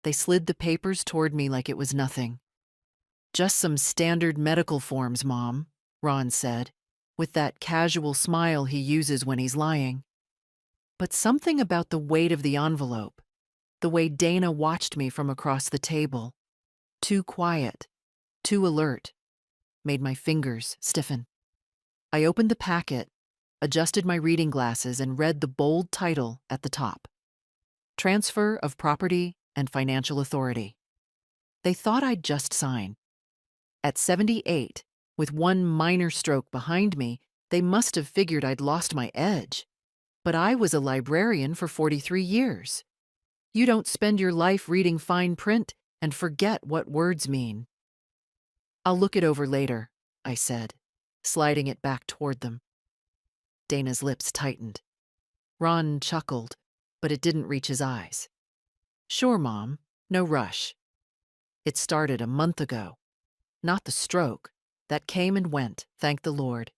They slid the papers toward me like it was nothing. "Just some standard medical forms, Mom," Ron said, with that casual smile he uses when he's lying. But something about the weight of the envelope, the way Dana watched me from across the table, too quiet, too alert, made my fingers stiffen. I opened the packet, adjusted my reading glasses, and read the bold title at the top: Transfer of Property and Financial Authority. They thought I'd just sign. At 78, with one minor stroke behind me, they must have figured I'd lost my edge. But I was a librarian for 43 years. You don't spend your life reading fine print and forget what words mean. "I'll look it over later," I said, sliding it back toward them. Dana's lips tightened. Ron chuckled, but it didn't reach his eyes. "Sure, Mom, no rush. It started a month ago. Not the stroke. That came and went, thank the Lord.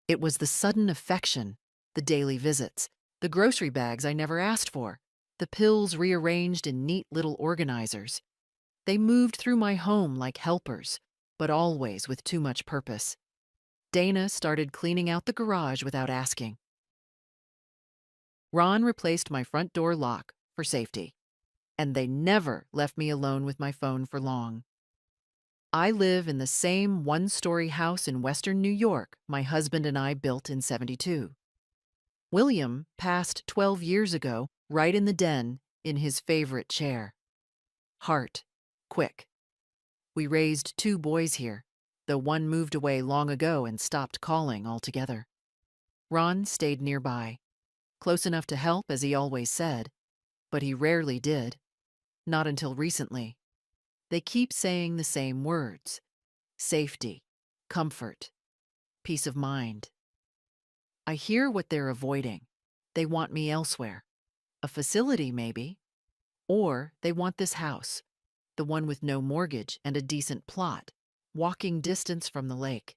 It was the sudden affection, the daily visits, the grocery bags I never asked for, the pills rearranged in neat little organizers. They moved through my home like helpers, but always with too much purpose. Dana started cleaning out the garage without asking. Ron replaced my front door lock for safety, and they never left me alone with my phone for long. I live in the same one-story house in Western New York my husband and I built in '72. William passed 12 years ago, right in the den, in his favorite chair. Heart, quick. We raised 2 boys here, though one moved away long ago and stopped calling altogether. Ron stayed nearby, close enough to help as he always said, but he rarely did. Not until recently. They keep saying the same words: safety, comfort, peace of mind. I hear what they're avoiding. They want me elsewhere. A facility, maybe. Or they want this house, the one with no mortgage and a decent plot, walking distance from the lake.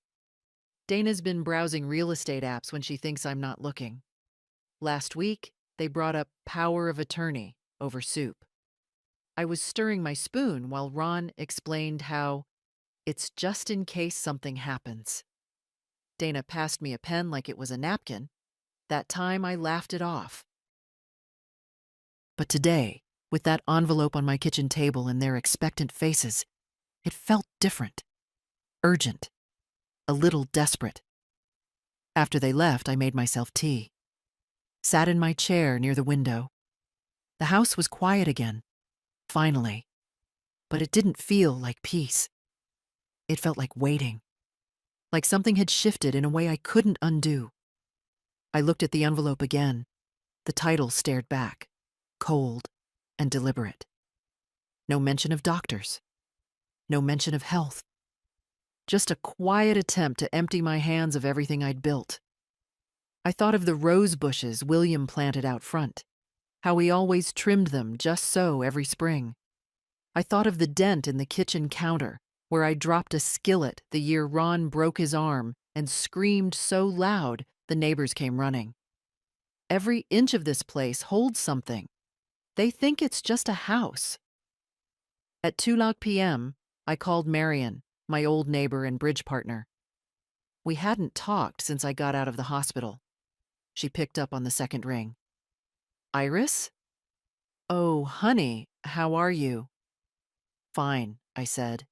Dana's been browsing real estate apps when she thinks I'm not looking. Last week, they brought up power of attorney over soup. I was stirring my spoon while Ron explained how it's just in case something happens. Dana passed me a pen like it was a napkin. That time I laughed it off. But today, with that envelope on my kitchen table and their expectant faces, it felt different, urgent, a little desperate. After they left, I made myself tea, sat in my chair near the window. The house was quiet again, finally, but it didn't feel like peace. It felt like waiting, like something had shifted in a way I couldn't undo. I looked at the envelope again. The title stared back, cold and deliberate. No mention of doctors. No mention of health. Just a quiet attempt to empty my hands of everything I'd built. I thought of the rose bushes William planted out front, how he always trimmed them just so every spring. I thought of the dent in the kitchen counter where I dropped a skillet the year Ron broke his arm and screamed so loud the neighbors came running. Every inch of this place holds something. They think it's just a house. At 2:00 p.m., I called Marion, my old neighbor and bridge partner. We hadn't talked since I got out of the hospital. She picked up on the second ring. "Iris? Oh, honey, how are you?" "Fine," I said.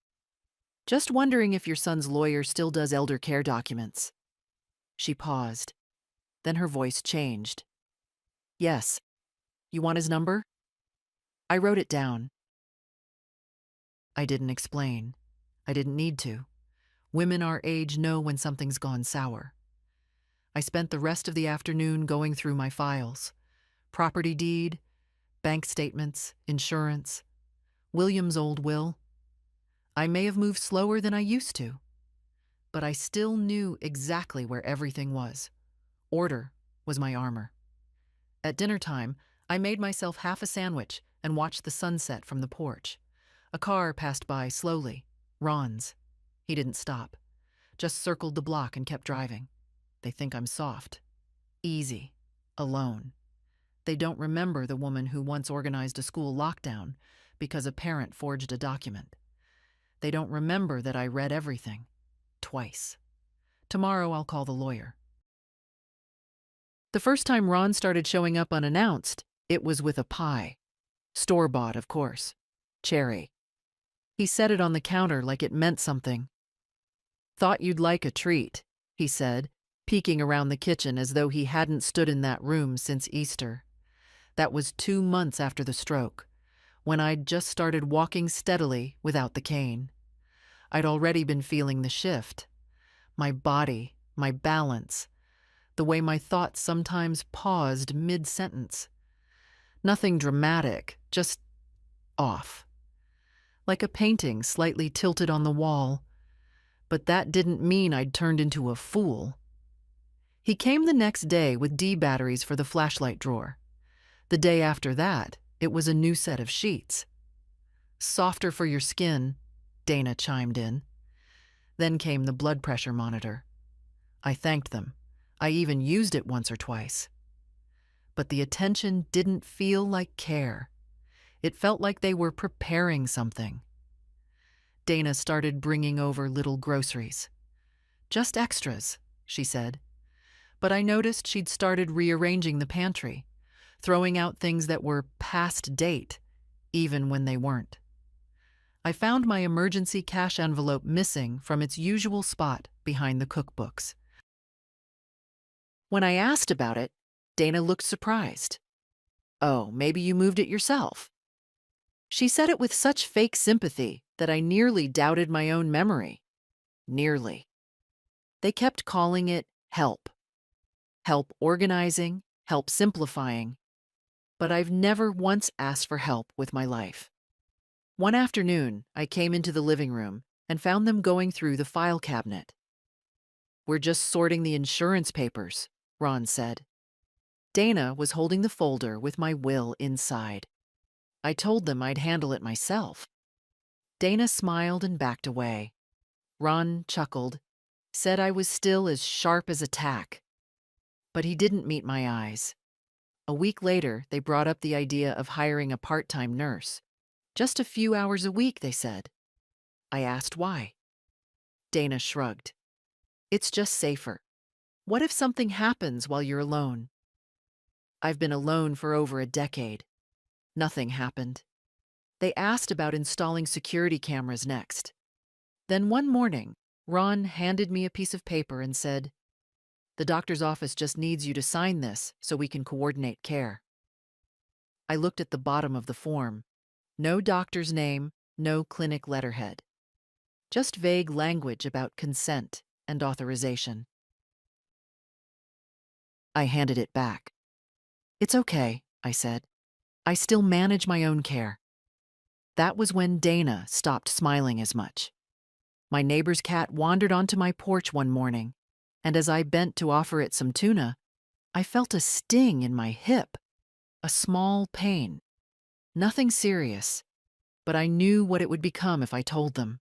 "Just wondering if your son's lawyer still does elder care documents." She paused. Then her voice changed. "Yes. You want his number?" I wrote it down. I didn't explain. I didn't need to. Women our age know when something's gone sour. I spent the rest of the afternoon going through my files. Property deed, bank statements, insurance, William's old will. I may have moved slower than I used to, but I still knew exactly where everything was. Order was my armor. At dinner time, I made myself half a sandwich and watched the sunset from the porch. A car passed by slowly, Ron's. He didn't stop, just circled the block and kept driving. They think I'm soft, easy, alone. They don't remember the woman who once organized a school lockdown, because a parent forged a document. They don't remember that I read everything. Twice. Tomorrow I'll call the lawyer. The first time Ron started showing up unannounced, it was with a pie. Store-bought, of course. Cherry. He set it on the counter like it meant something. "Thought you'd like a treat," he said, peeking around the kitchen as though he hadn't stood in that room since Easter. That was 2 months after the stroke, when I'd just started walking steadily without the cane. I'd already been feeling the shift. My body, my balance, the way my thoughts sometimes paused mid-sentence. Nothing dramatic, just off. Like a painting slightly tilted on the wall. But that didn't mean I'd turned into a fool. He came the next day with D batteries for the flashlight drawer. The day after that, it was a new set of sheets. "Softer for your skin," Dana chimed in. Then came the blood pressure monitor. I thanked them. I even used it once or twice. But the attention didn't feel like care. It felt like they were preparing something. Dana started bringing over little groceries. "Just extras," she said. But I noticed she'd started rearranging the pantry, throwing out things that were past date, even when they weren't. I found my emergency cash envelope missing from its usual spot behind the cookbooks. When I asked about it, Dana looked surprised. "Oh, maybe you moved it yourself." She said it with such fake sympathy that I nearly doubted my own memory. Nearly. They kept calling it help. Help organizing, help simplifying. But I've never once asked for help with my life. One afternoon, I came into the living room and found them going through the file cabinet. "We're just sorting the insurance papers," Ron said. Dana was holding the folder with my will inside. I told them I'd handle it myself. Dana smiled and backed away. Ron chuckled, said I was still as sharp as a tack. But he didn't meet my eyes. A week later, they brought up the idea of hiring a part-time nurse. Just a few hours a week, they said. I asked why. Dana shrugged. "It's just safer. What if something happens while you're alone?" I've been alone for over a decade. Nothing happened. They asked about installing security cameras next. Then one morning, Ron handed me a piece of paper and said, "The doctor's office just needs you to sign this so we can coordinate care." I looked at the bottom of the form. No doctor's name, no clinic letterhead. Just vague language about consent and authorization. I handed it back. "It's okay," I said. "I still manage my own care." That was when Dana stopped smiling as much. My neighbor's cat wandered onto my porch one morning, and as I bent to offer it some tuna, I felt a sting in my hip, a small pain. Nothing serious, but I knew what it would become if I told them.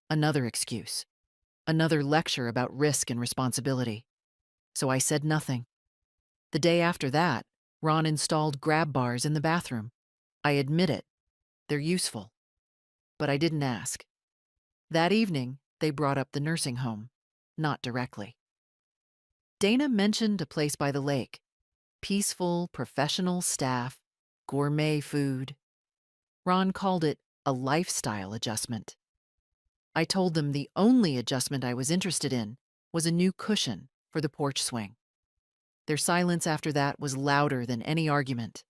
Another excuse. Another lecture about risk and responsibility. So I said nothing. The day after that, Ron installed grab bars in the bathroom. I admit it. They're useful. But I didn't ask. That evening, they brought up the nursing home. Not directly. Dana mentioned a place by the lake. Peaceful, professional staff, gourmet food. Ron called it a lifestyle adjustment. I told them the only adjustment I was interested in was a new cushion for the porch swing. Their silence after that was louder than any argument.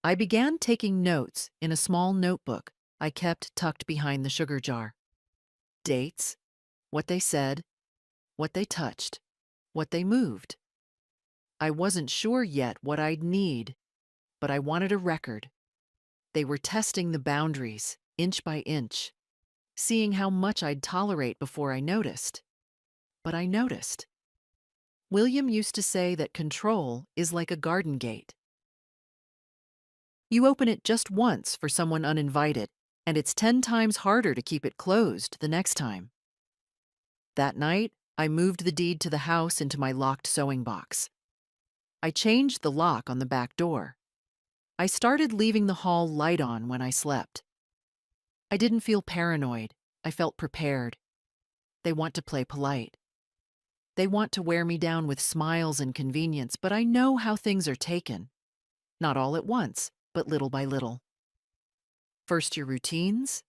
I began taking notes in a small notebook I kept tucked behind the sugar jar. Dates, what they said, what they touched, what they moved. I wasn't sure yet what I'd need, but I wanted a record. They were testing the boundaries, inch by inch, seeing how much I'd tolerate before I noticed. But I noticed. William used to say that control is like a garden gate. You open it just once for someone uninvited, and it's 10 times harder to keep it closed the next time. That night, I moved the deed to the house into my locked sewing box. I changed the lock on the back door. I started leaving the hall light on when I slept. I didn't feel paranoid. I felt prepared. They want to play polite. They want to wear me down with smiles and convenience, but I know how things are taken. Not all at once, but little by little. First your routines,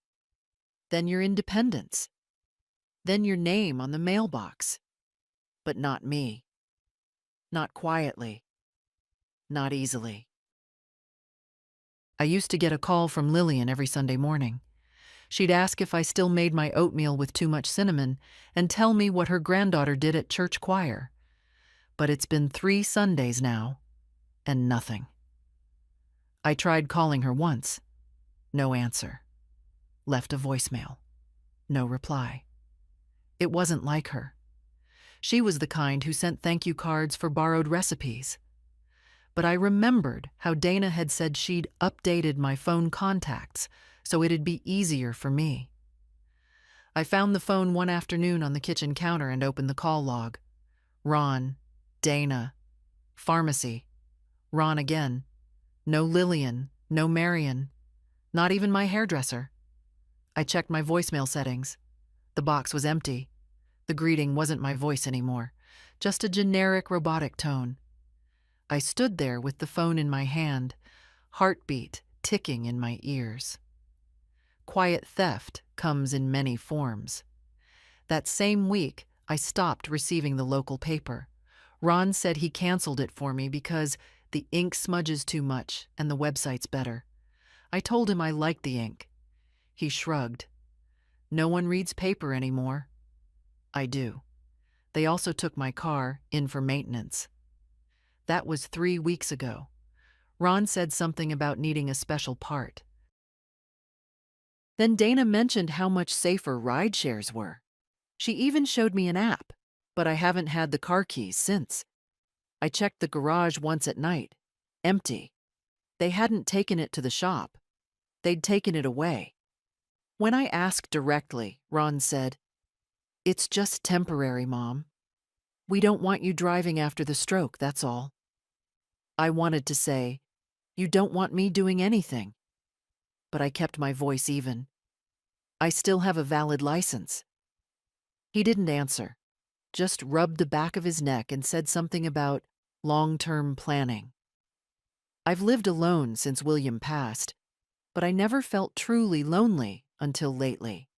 then your independence, then your name on the mailbox. But not me. Not quietly. Not easily. I used to get a call from Lillian every Sunday morning. She'd ask if I still made my oatmeal with too much cinnamon and tell me what her granddaughter did at church choir. But it's been 3 Sundays now, and nothing. I tried calling her once. No answer. Left a voicemail. No reply. It wasn't like her. She was the kind who sent thank you cards for borrowed recipes. But I remembered how Dana had said she'd updated my phone contacts so it'd be easier for me. I found the phone one afternoon on the kitchen counter and opened the call log. Ron, Dana, pharmacy, Ron again. No Lillian, no Marion, not even my hairdresser. I checked my voicemail settings. The box was empty. The greeting wasn't my voice anymore, just a generic robotic tone. I stood there with the phone in my hand, heartbeat ticking in my ears. Quiet theft comes in many forms. That same week, I stopped receiving the local paper. Ron said he canceled it for me because the ink smudges too much and the website's better. I told him I liked the ink. He shrugged. No one reads paper anymore. I do. They also took my car in for maintenance. That was 3 weeks ago. Ron said something about needing a special part. Then Dana mentioned how much safer ride shares were. She even showed me an app, but I haven't had the car keys since. I checked the garage once at night. Empty. They hadn't taken it to the shop. They'd taken it away. When I asked directly, Ron said, "It's just temporary, Mom. We don't want you driving after the stroke, that's all." I wanted to say, "You don't want me doing anything." But I kept my voice even. I still have a valid license. He didn't answer, just rubbed the back of his neck and said something about long-term planning. I've lived alone since William passed, but I never felt truly lonely until lately.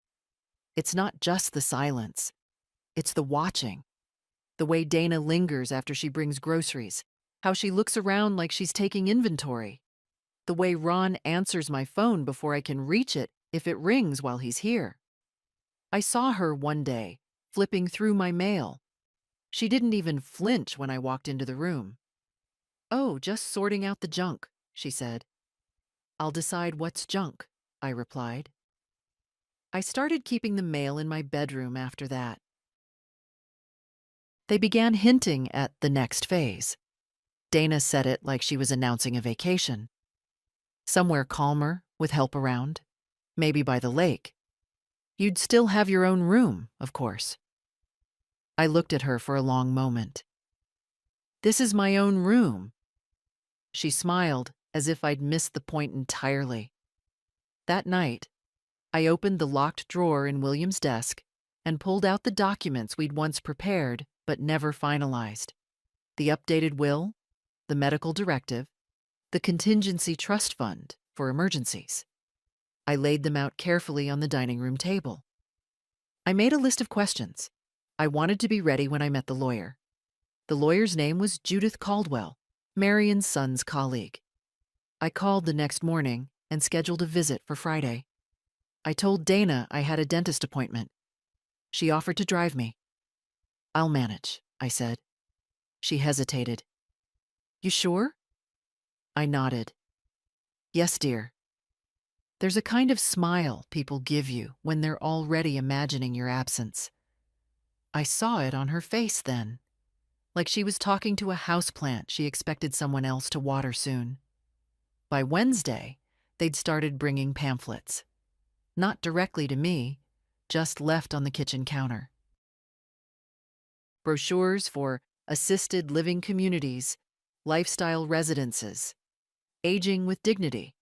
It's not just the silence. It's the watching. The way Dana lingers after she brings groceries. How she looks around like she's taking inventory. The way Ron answers my phone before I can reach it if it rings while he's here. I saw her one day, flipping through my mail. She didn't even flinch when I walked into the room. "Oh, just sorting out the junk," she said. "I'll decide what's junk," I replied. I started keeping the mail in my bedroom after that. They began hinting at the next phase. Dana said it like she was announcing a vacation. Somewhere calmer, with help around. Maybe by the lake. You'd still have your own room, of course. I looked at her for a long moment. "This is my own room." She smiled as if I'd missed the point entirely. That night, I opened the locked drawer in William's desk and pulled out the documents we'd once prepared but never finalized. The updated will, the medical directive, the contingency trust fund for emergencies. I laid them out carefully on the dining room table. I made a list of questions. I wanted to be ready when I met the lawyer. The lawyer's name was Judith Caldwell, Marion's son's colleague. I called the next morning and scheduled a visit for Friday. I told Dana I had a dentist appointment. She offered to drive me. "I'll manage," I said. She hesitated. "You sure?" I nodded. "Yes, dear." There's a kind of smile people give you when they're already imagining your absence. I saw it on her face then, like she was talking to a houseplant she expected someone else to water soon. By Wednesday, they'd started bringing pamphlets. Not directly to me, just left on the kitchen counter. Brochures for assisted living communities, lifestyle residences, aging with dignity.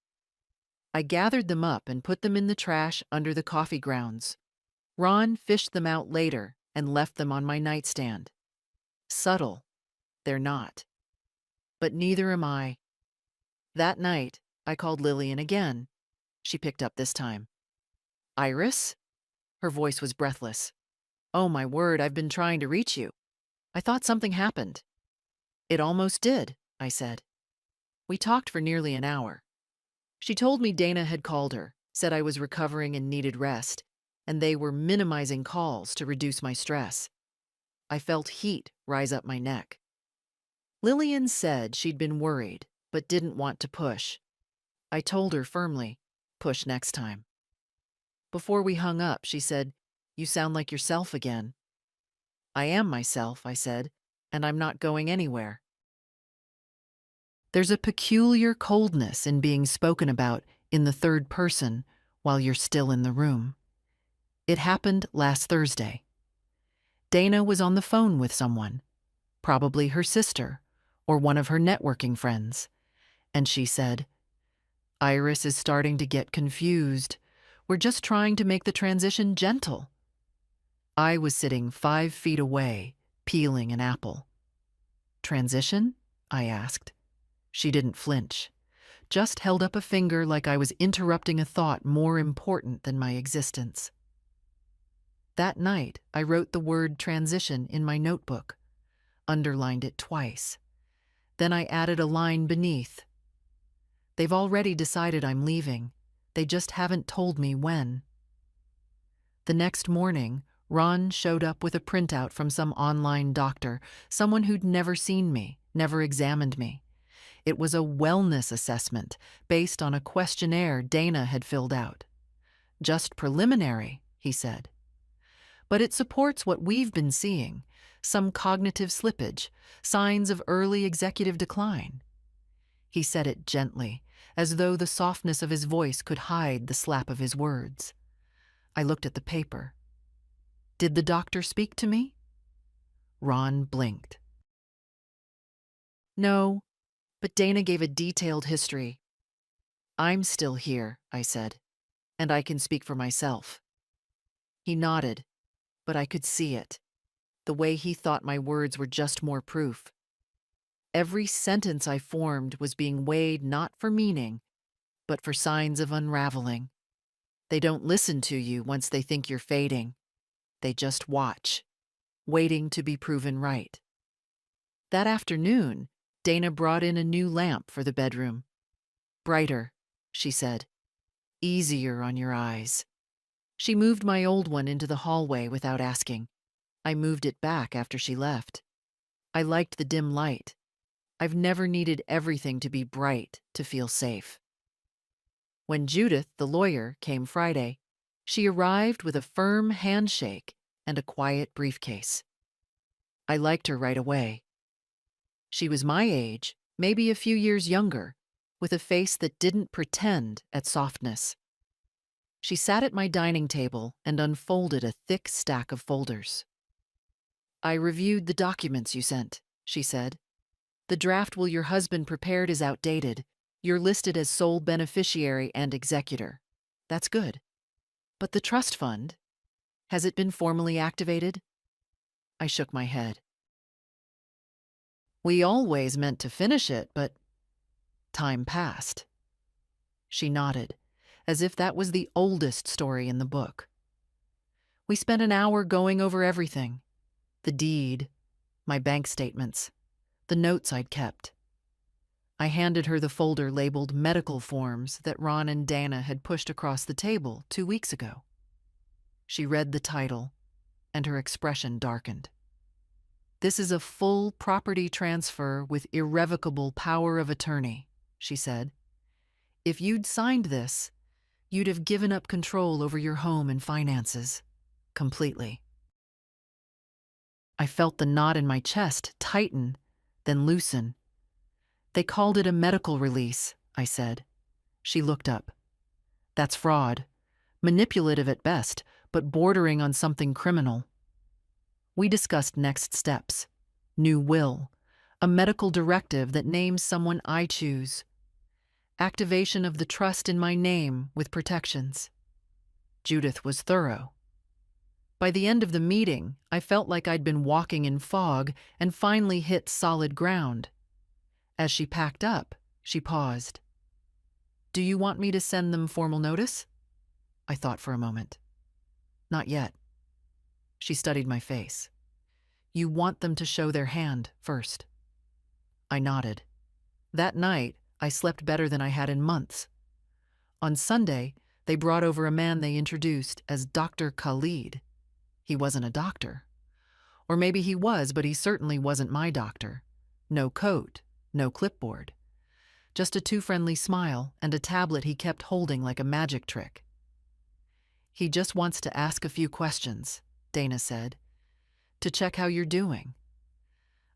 I gathered them up and put them in the trash under the coffee grounds. Ron fished them out later and left them on my nightstand. Subtle, they're not. But neither am I. That night, I called Lillian again. She picked up this time. Iris? Her voice was breathless. Oh my word, I've been trying to reach you. I thought something happened. It almost did, I said. We talked for nearly an hour. She told me Dana had called her, said I was recovering and needed rest, and they were minimizing calls to reduce my stress. I felt heat rise up my neck. Lillian said she'd been worried, but didn't want to push. I told her firmly, push next time. Before we hung up, she said, "You sound like yourself again." I am myself, I said, and I'm not going anywhere. There's a peculiar coldness in being spoken about in the third person while you're still in the room. It happened last Thursday. Dana was on the phone with someone, probably her sister or one of her networking friends, and she said, "Iris is starting to get confused. We're just trying to make the transition gentle." I was sitting 5 feet away, peeling an apple. "Transition?" I asked. She didn't flinch, just held up a finger like I was interrupting a thought more important than my existence. That night, I wrote the word transition in my notebook, underlined it twice. Then I added a line beneath. They've already decided I'm leaving. They just haven't told me when. The next morning, Ron showed up with a printout from some online doctor, someone who'd never seen me, never examined me. It was a wellness assessment based on a questionnaire Dana had filled out. Just preliminary, he said. But it supports what we've been seeing, some cognitive slippage, signs of early executive decline. He said it gently, as though the softness of his voice could hide the slap of his words. I looked at the paper. Did the doctor speak to me? Ron blinked. No, but Dana gave a detailed history. I'm still here, I said, and I can speak for myself. He nodded, but I could see it. The way he thought my words were just more proof. Every sentence I formed was being weighed not for meaning, but for signs of unraveling. They don't listen to you once they think you're fading. They just watch, waiting to be proven right. That afternoon, Dana brought in a new lamp for the bedroom. Brighter, she said. Easier on your eyes. She moved my old one into the hallway without asking. I moved it back after she left. I liked the dim light. I've never needed everything to be bright to feel safe. When Judith, the lawyer, came Friday, she arrived with a firm handshake and a quiet briefcase. I liked her right away. She was my age, maybe a few years younger, with a face that didn't pretend at softness. She sat at my dining table and unfolded a thick stack of folders. I reviewed the documents you sent, she said. The draft will your husband prepared is outdated. You're listed as sole beneficiary and executor. That's good. But the trust fund, has it been formally activated? I shook my head. We always meant to finish it, but time passed. She nodded, as if that was the oldest story in the book. We spent an hour going over everything. The deed, my bank statements, the notes I'd kept. I handed her the folder labeled medical forms that Ron and Dana had pushed across the table 2 weeks ago. She read the title, and her expression darkened. This is a full property transfer with irrevocable power of attorney, she said. If you'd signed this, you'd have given up control over your home and finances, completely. I felt the knot in my chest tighten, then loosen. They called it a medical release, I said. She looked up. That's fraud. Manipulative at best, but bordering on something criminal. We discussed next steps. New will. A medical directive that names someone I choose. activation of the trust in my name with protections. Judith was thorough. By the end of the meeting, I felt like I'd been walking in fog and finally hit solid ground. As she packed up, she paused. "Do you want me to send them formal notice?" I thought for a moment. "Not yet." She studied my face. "You want them to show their hand first." I nodded. That night, I slept better than I had in months. On Sunday, they brought over a man they introduced as Dr. Khalid. He wasn't a doctor. Or maybe he was, but he certainly wasn't my doctor. No coat, no clipboard. Just a too-friendly smile and a tablet he kept holding like a magic trick. "He just wants to ask a few questions," Dana said, "to check how you're doing."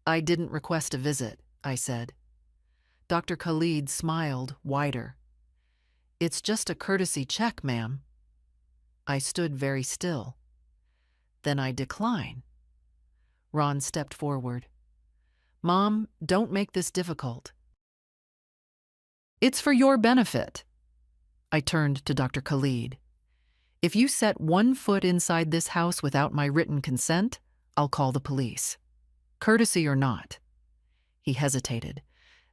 "I didn't request a visit," I said. Dr. Khalid smiled wider. "It's just a courtesy check, ma'am." I stood very still. "Then I decline." Ron stepped forward. "Mom, don't make this difficult." "It's for your benefit." I turned to Dr. Khalid. "If you set one foot inside this house without my written consent, I'll call the police. Courtesy or not." He hesitated,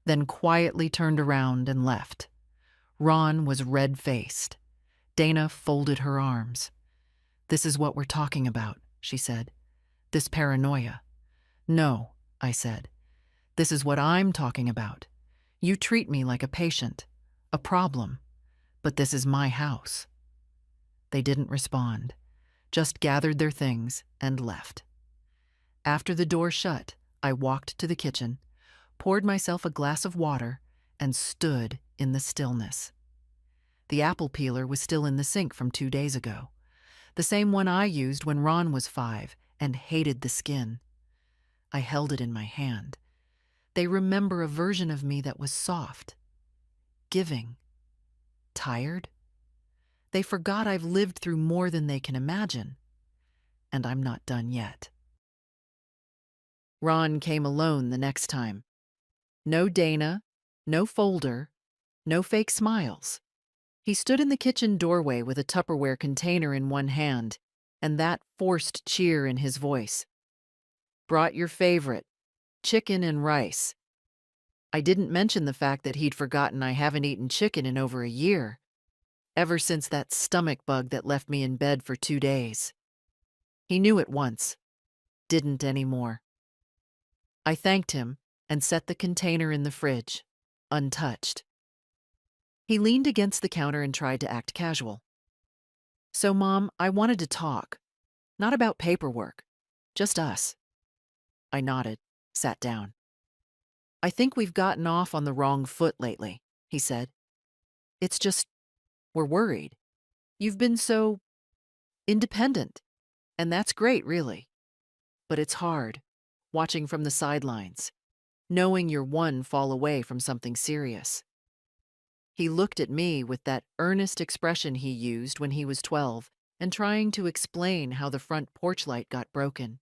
then quietly turned around and left. Ron was red-faced. Dana folded her arms. "This is what we're talking about," she said. "This paranoia." "No," I said. "This is what I'm talking about. You treat me like a patient, a problem, but this is my house." They didn't respond, just gathered their things and left. After the door shut, I walked to the kitchen, poured myself a glass of water, and stood in the stillness. The apple peeler was still in the sink from 2 days ago, the same one I used when Ron was 5 and hated the skin. I held it in my hand. They remember a version of me that was soft, giving, tired. They forgot I've lived through more than they can imagine, and I'm not done yet. Ron came alone the next time. No Dana, no folder, no fake smiles. He stood in the kitchen doorway with a Tupperware container in one hand, and that forced cheer in his voice. "Brought your favorite, chicken and rice." I didn't mention the fact that he'd forgotten I haven't eaten chicken in over a year, ever since that stomach bug that left me in bed for 2 days. He knew it once, didn't anymore. I thanked him and set the container in the fridge, untouched. He leaned against the counter and tried to act casual. "So, Mom, I wanted to talk. Not about paperwork, just us." I nodded, sat down. "I think we've gotten off on the wrong foot lately," he said. "It's just, we're worried. You've been so independent, and that's great, really. But it's hard, watching from the sidelines, knowing you're one fall away from something serious." He looked at me with that earnest expression he used when he was 12 and trying to explain how the front porch light got broken.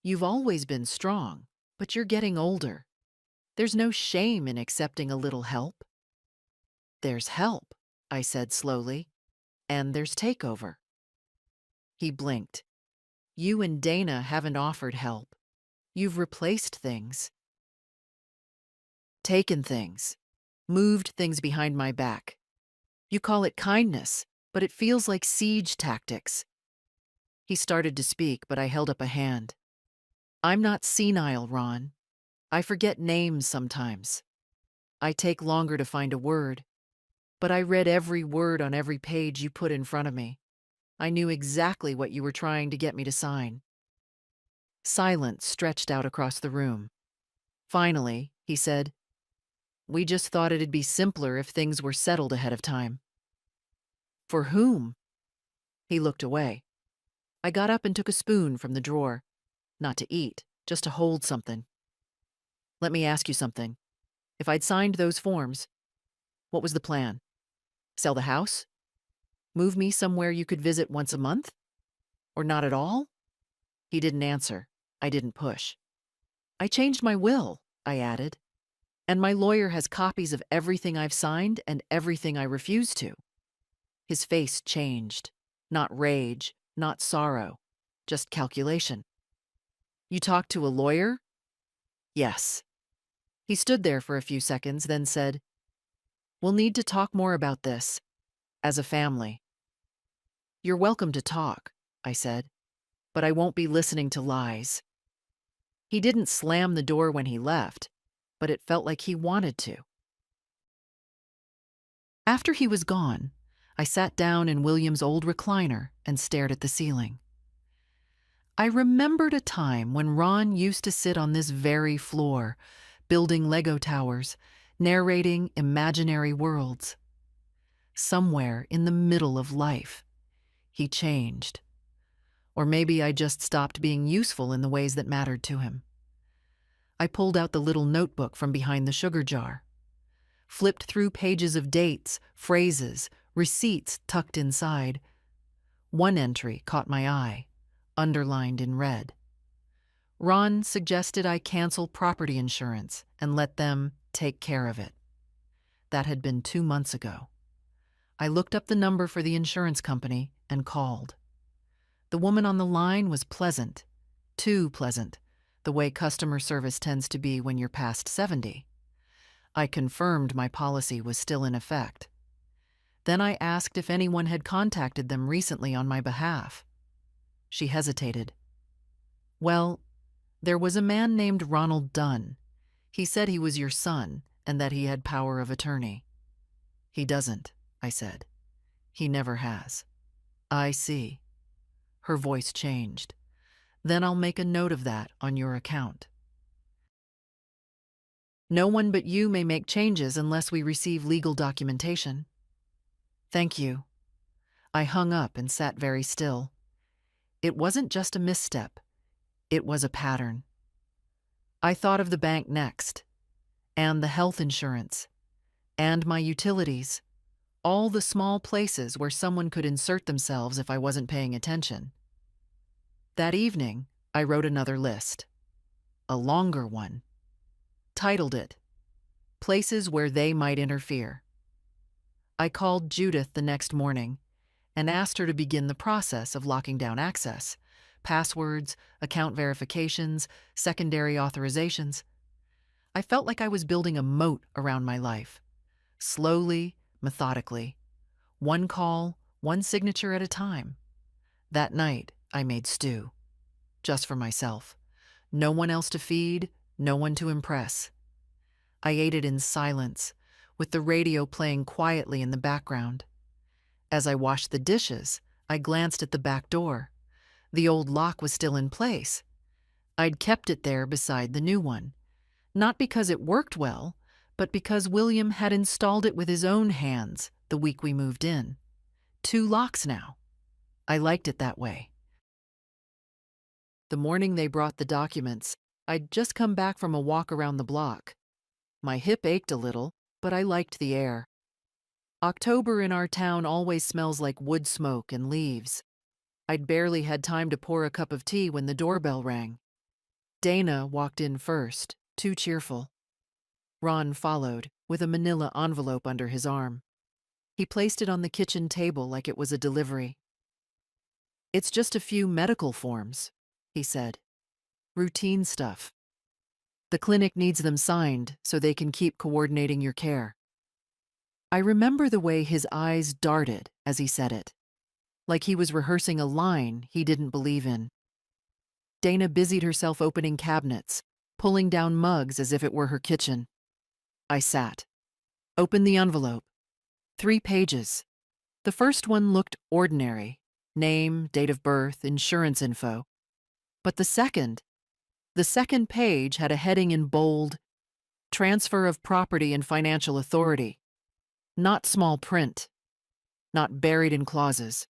"You've always been strong, but you're getting older. There's no shame in accepting a little help." "There's help," I said slowly, "and there's takeover." He blinked. "You and Dana haven't offered help. You've replaced things. Taken things. Moved things behind my back. You call it kindness, but it feels like siege tactics." He started to speak, but I held up a hand. "I'm not senile, Ron. I forget names sometimes. I take longer to find a word. But I read every word on every page you put in front of me. I knew exactly what you were trying to get me to sign." Silence stretched out across the room. Finally, he said, "We just thought it'd be simpler if things were settled ahead of time." "For whom?" He looked away. I got up and took a spoon from the drawer. Not to eat, just to hold something. "Let me ask you something. If I'd signed those forms, what was the plan? Sell the house? Move me somewhere you could visit once a month? Or not at all?" He didn't answer. I didn't push. "I changed my will," I added. And my lawyer has copies of everything I've signed and everything I refuse to. His face changed. Not rage, not sorrow, just calculation. You talked to a lawyer? Yes. He stood there for a few seconds, then said, "We'll need to talk more about this, as a family." "You're welcome to talk," I said, "but I won't be listening to lies." He didn't slam the door when he left, but it felt like he wanted to. After he was gone, I sat down in William's old recliner and stared at the ceiling. I remembered a time when Ron used to sit on this very floor, building Lego towers, narrating imaginary worlds. Somewhere in the middle of life, he changed. Or maybe I just stopped being useful in the ways that mattered to him. I pulled out the little notebook from behind the sugar jar, flipped through pages of dates, phrases, receipts tucked inside. One entry caught my eye, underlined in red. Ron suggested I cancel property insurance and let them take care of it. That had been 2 months ago. I looked up the number for the insurance company and called. The woman on the line was pleasant, too pleasant, the way customer service tends to be when you're past 70. I confirmed my policy was still in effect. Then I asked if anyone had contacted them recently on my behalf. She hesitated. "Well, there was a man named Ronald Dunn. He said he was your son and that he had power of attorney." "He doesn't," I said. "He never has." "I see." Her voice changed. "Then I'll make a note of that on your account. No one but you may make changes unless we receive legal documentation." "Thank you." I hung up and sat very still. It wasn't just a misstep. It was a pattern. I thought of the bank next, and the health insurance, and my utilities, all the small places where someone could insert themselves if I wasn't paying attention. That evening, I wrote another list, a longer one, titled it, "Places Where They Might Interfere." I called Judith the next morning and asked her to begin the process of locking down access, passwords, account verifications, secondary authorizations. I felt like I was building a moat around my life, slowly, methodically, one call, one signature at a time. That night, I made stew, just for myself. No one else to feed, no one to impress. I ate it in silence, with the radio playing quietly in the background. As I washed the dishes, I glanced at the back door. The old lock was still in place. I'd kept it there beside the new one, not because it worked well, but because William had installed it with his own hands the week we moved in. 2 locks now. I liked it that way. The morning they brought the documents, I'd just come back from a walk around the block. My hip ached a little, but I liked the air. October in our town always smells like wood smoke and leaves. I'd barely had time to pour a cup of tea when the doorbell rang. Dana walked in first, too cheerful. Ron followed, with a manila envelope under his arm. He placed it on the kitchen table like it was a delivery. "It's just a few medical forms," he said. "Routine stuff. The clinic needs them signed so they can keep coordinating your care." I remember the way his eyes darted as he said it, like he was rehearsing a line he didn't believe in. Dana busied herself opening cabinets, pulling down mugs as if it were her kitchen. I sat, opened the envelope. 3 pages. The first one looked ordinary, name, date of birth, insurance info. But the second page had a heading in bold, "Transfer of Property and Financial Authority." Not small print, not buried in clauses,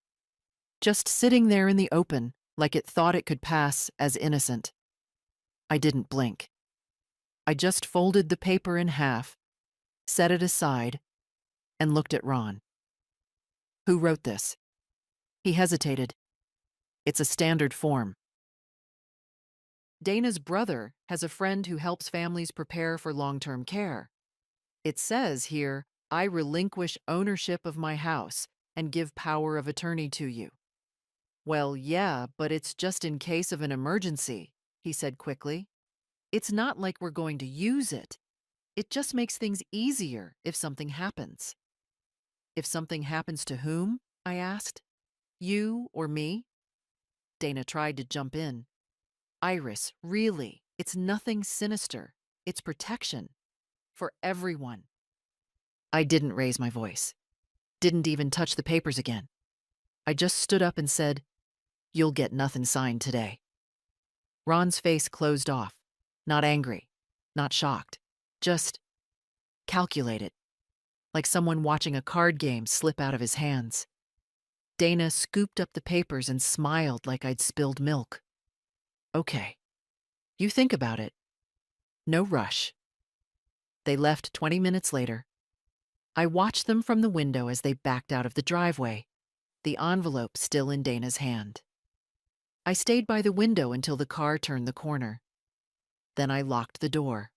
just sitting there in the open like it thought it could pass as innocent. I didn't blink. I just folded the paper in half, set it aside, and looked at Ron. "Who wrote this?" He hesitated. "It's a standard form." Dana's brother has a friend who helps families prepare for long-term care. It says here, I relinquish ownership of my house and give power of attorney to you. Well, yeah, but it's just in case of an emergency, he said quickly. It's not like we're going to use it. It just makes things easier if something happens. If something happens to whom? I asked. You or me? Dana tried to jump in. Iris, really, it's nothing sinister. It's protection. For everyone. I didn't raise my voice. Didn't even touch the papers again. I just stood up and said, You'll get nothing signed today. Ron's face closed off. Not angry. Not shocked. Just calculated. Like someone watching a card game slip out of his hands. Dana scooped up the papers and smiled like I'd spilled milk. Okay. You think about it. No rush. They left 20 minutes later. I watched them from the window as they backed out of the driveway, the envelope still in Dana's hand. I stayed by the window until the car turned the corner. Then I locked the door.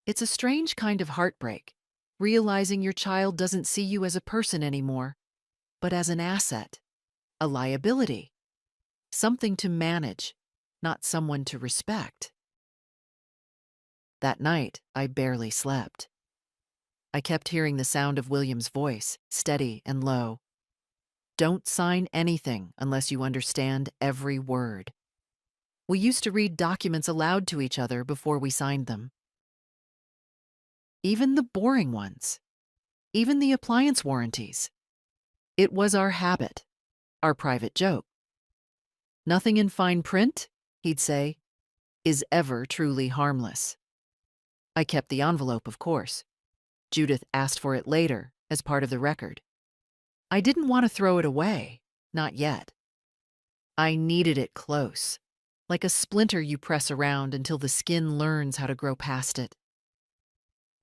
It's a strange kind of heartbreak, realizing your child doesn't see you as a person anymore, but as an asset, a liability, something to manage, not someone to respect. That night, I barely slept. I kept hearing the sound of William's voice, steady and low. Don't sign anything unless you understand every word. We used to read documents aloud to each other before we signed them. Even the boring ones. Even the appliance warranties. It was our habit, our private joke. Nothing in fine print, he'd say, is ever truly harmless. I kept the envelope, of course. Judith asked for it later, as part of the record. I didn't want to throw it away, not yet. I needed it close, like a splinter you press around until the skin learns how to grow past it.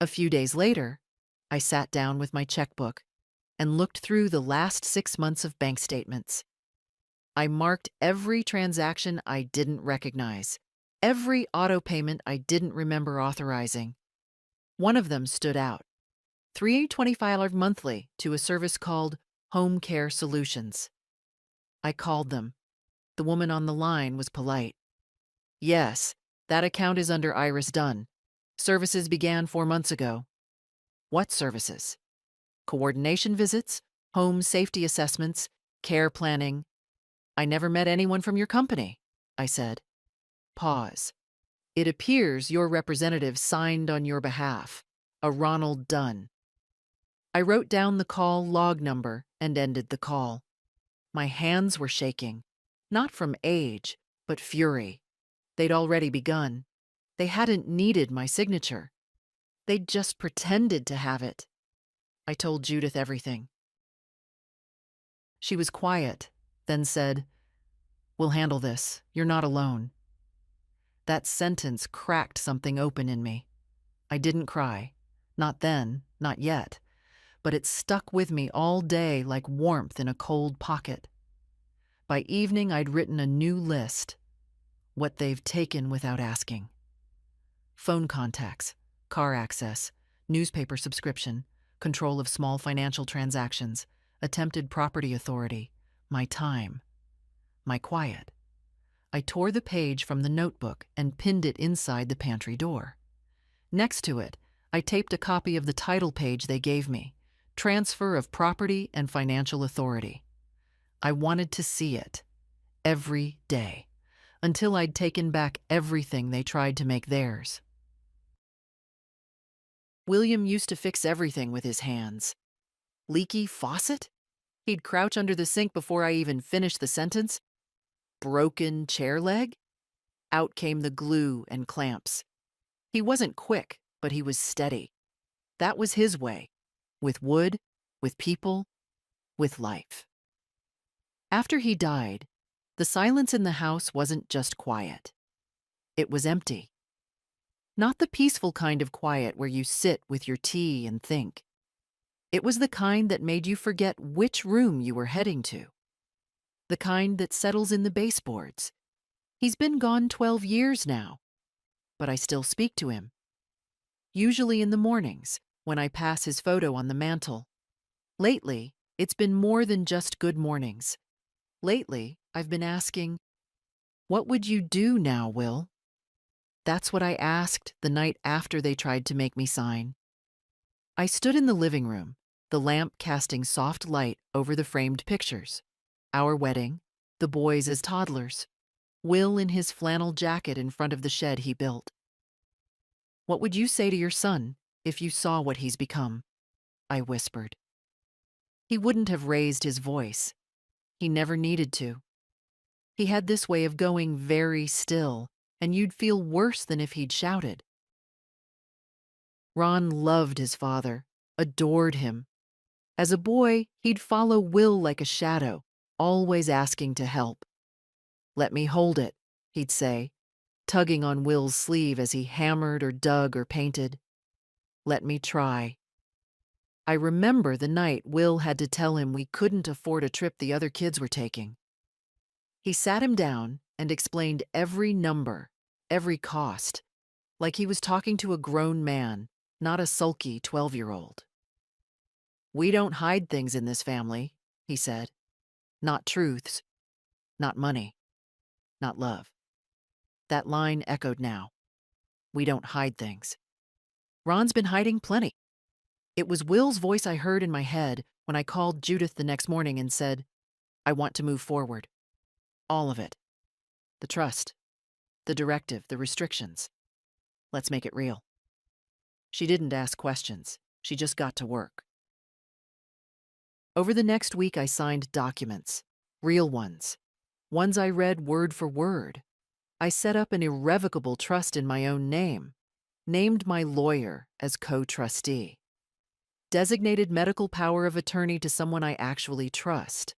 A few days later, I sat down with my checkbook and looked through the last 6 months of bank statements. I marked every transaction I didn't recognize, every auto payment I didn't remember authorizing. One of them stood out. $325 monthly to a service called Home Care Solutions. I called them. The woman on the line was polite. Yes, that account is under Iris Dunn. Services began 4 months ago. What services? Coordination visits, home safety assessments, care planning. I never met anyone from your company, I said. Pause. It appears your representative signed on your behalf, a Ronald Dunn. I wrote down the call log number and ended the call. My hands were shaking, not from age, but fury. They'd already begun. They hadn't needed my signature. They'd just pretended to have it. I told Judith everything. She was quiet, then said, We'll handle this. You're not alone. That sentence cracked something open in me. I didn't cry. Not then, not yet. But it stuck with me all day like warmth in a cold pocket. By evening, I'd written a new list. What they've taken without asking. Phone contacts, car access, newspaper subscription, control of small financial transactions, attempted property authority, my time, my quiet. I tore the page from the notebook and pinned it inside the pantry door. Next to it, I taped a copy of the title page they gave me, Transfer of Property and Financial Authority. I wanted to see it, every day, until I'd taken back everything they tried to make theirs. William used to fix everything with his hands. Leaky faucet? He'd crouch under the sink before I even finished the sentence. Broken chair leg? Out came the glue and clamps. He wasn't quick, but he was steady. That was his way. With wood, with people, with life. After he died, the silence in the house wasn't just quiet. It was empty. Not the peaceful kind of quiet where you sit with your tea and think. It was the kind that made you forget which room you were heading to. The kind that settles in the baseboards. He's been gone 12 years now, but I still speak to him. Usually in the mornings, when I pass his photo on the mantel. Lately, it's been more than just good mornings. Lately, I've been asking, what would you do now, Will? That's what I asked the night after they tried to make me sign. I stood in the living room, the lamp casting soft light over the framed pictures. Our wedding, the boys as toddlers, Will in his flannel jacket in front of the shed he built. What would you say to your son if you saw what he's become? I whispered. He wouldn't have raised his voice. He never needed to. He had this way of going very still, and you'd feel worse than if he'd shouted. Ron loved his father, adored him. As a boy, he'd follow Will like a shadow, always asking to help. Let me hold it, he'd say, tugging on Will's sleeve as he hammered or dug or painted. Let me try. I remember the night Will had to tell him we couldn't afford a trip the other kids were taking. He sat him down and explained every number, every cost, like he was talking to a grown man, not a sulky 12-year-old. We don't hide things in this family, he said. Not truths, not money, not love. That line echoed now. We don't hide things. Ron's been hiding plenty. It was Will's voice I heard in my head when I called Judith the next morning and said, I want to move forward. All of it. The trust, the directive, the restrictions. Let's make it real. She didn't ask questions. She just got to work. Over the next week, I signed documents, real ones I read word for word. I set up an irrevocable trust in my own name, named my lawyer as co-trustee, designated medical power of attorney to someone I actually trust,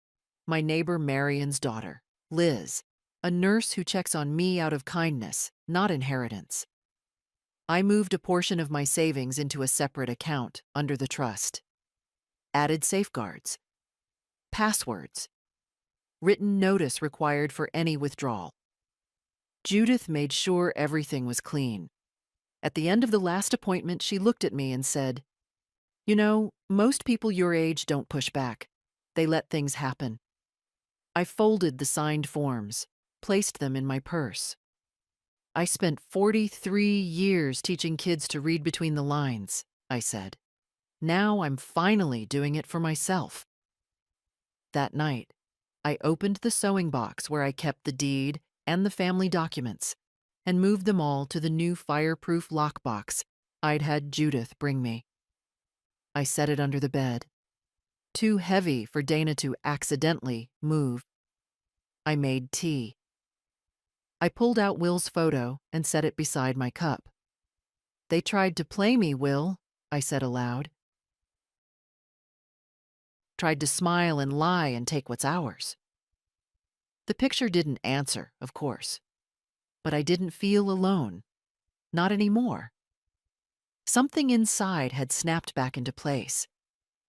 my neighbor Marion's daughter, Liz, a nurse who checks on me out of kindness, not inheritance. I moved a portion of my savings into a separate account under the trust. Added safeguards. Passwords. Written notice required for any withdrawal. Judith made sure everything was clean. At the end of the last appointment, she looked at me and said, You know, most people your age don't push back. They let things happen. I folded the signed forms, placed them in my purse. I spent 43 years teaching kids to read between the lines, I said. Now I'm finally doing it for myself. That night, I opened the sewing box where I kept the deed and the family documents and moved them all to the new fireproof lockbox I'd had Judith bring me. I set it under the bed, too heavy for Dana to accidentally move. I made tea. I pulled out Will's photo and set it beside my cup. They tried to play me, Will, I said aloud. Tried to smile and lie and take what's ours. The picture didn't answer, of course. But I didn't feel alone. Not anymore. Something inside had snapped back into place.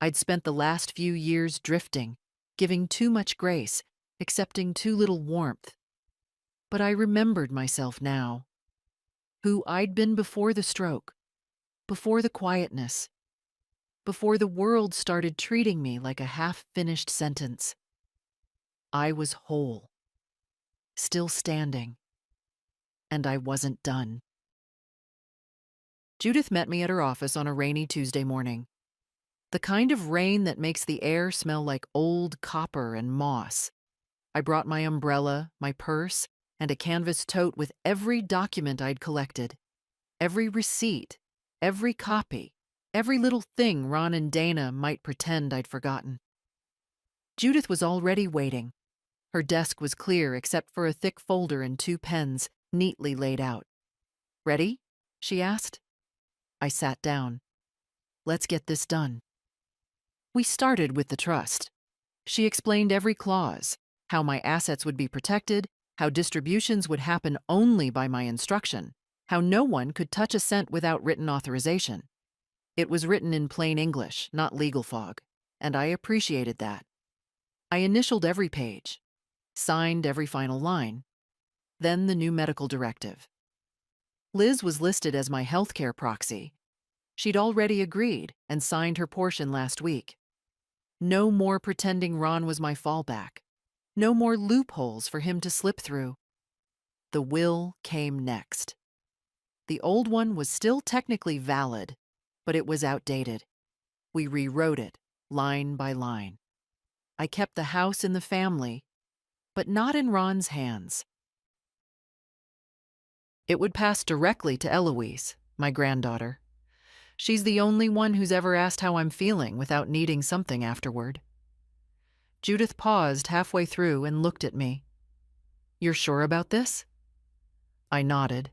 I'd spent the last few years drifting, giving too much grace, accepting too little warmth. But I remembered myself now. Who I'd been before the stroke, before the quietness, before the world started treating me like a half-finished sentence. I was whole, still standing, and I wasn't done. Judith met me at her office on a rainy Tuesday morning. The kind of rain that makes the air smell like old copper and moss. I brought my umbrella, my purse, and a canvas tote with every document I'd collected, every receipt, every copy, every little thing Ron and Dana might pretend I'd forgotten. Judith was already waiting. Her desk was clear except for a thick folder and 2 pens neatly laid out. Ready? She asked. I sat down. Let's get this done. We started with the trust. She explained every clause, how my assets would be protected, how distributions would happen only by my instruction, how no one could touch a cent without written authorization. It was written in plain English, not legal fog, and I appreciated that. I initialed every page, signed every final line. Then the new medical directive. Liz was listed as my healthcare proxy. She'd already agreed and signed her portion last week. No more pretending Ron was my fallback. No more loopholes for him to slip through. The will came next. The old one was still technically valid, but it was outdated. We rewrote it, line by line. I kept the house in the family, but not in Ron's hands. It would pass directly to Eloise, my granddaughter. She's the only one who's ever asked how I'm feeling without needing something afterward. Judith paused halfway through and looked at me. "You're sure about this?" I nodded.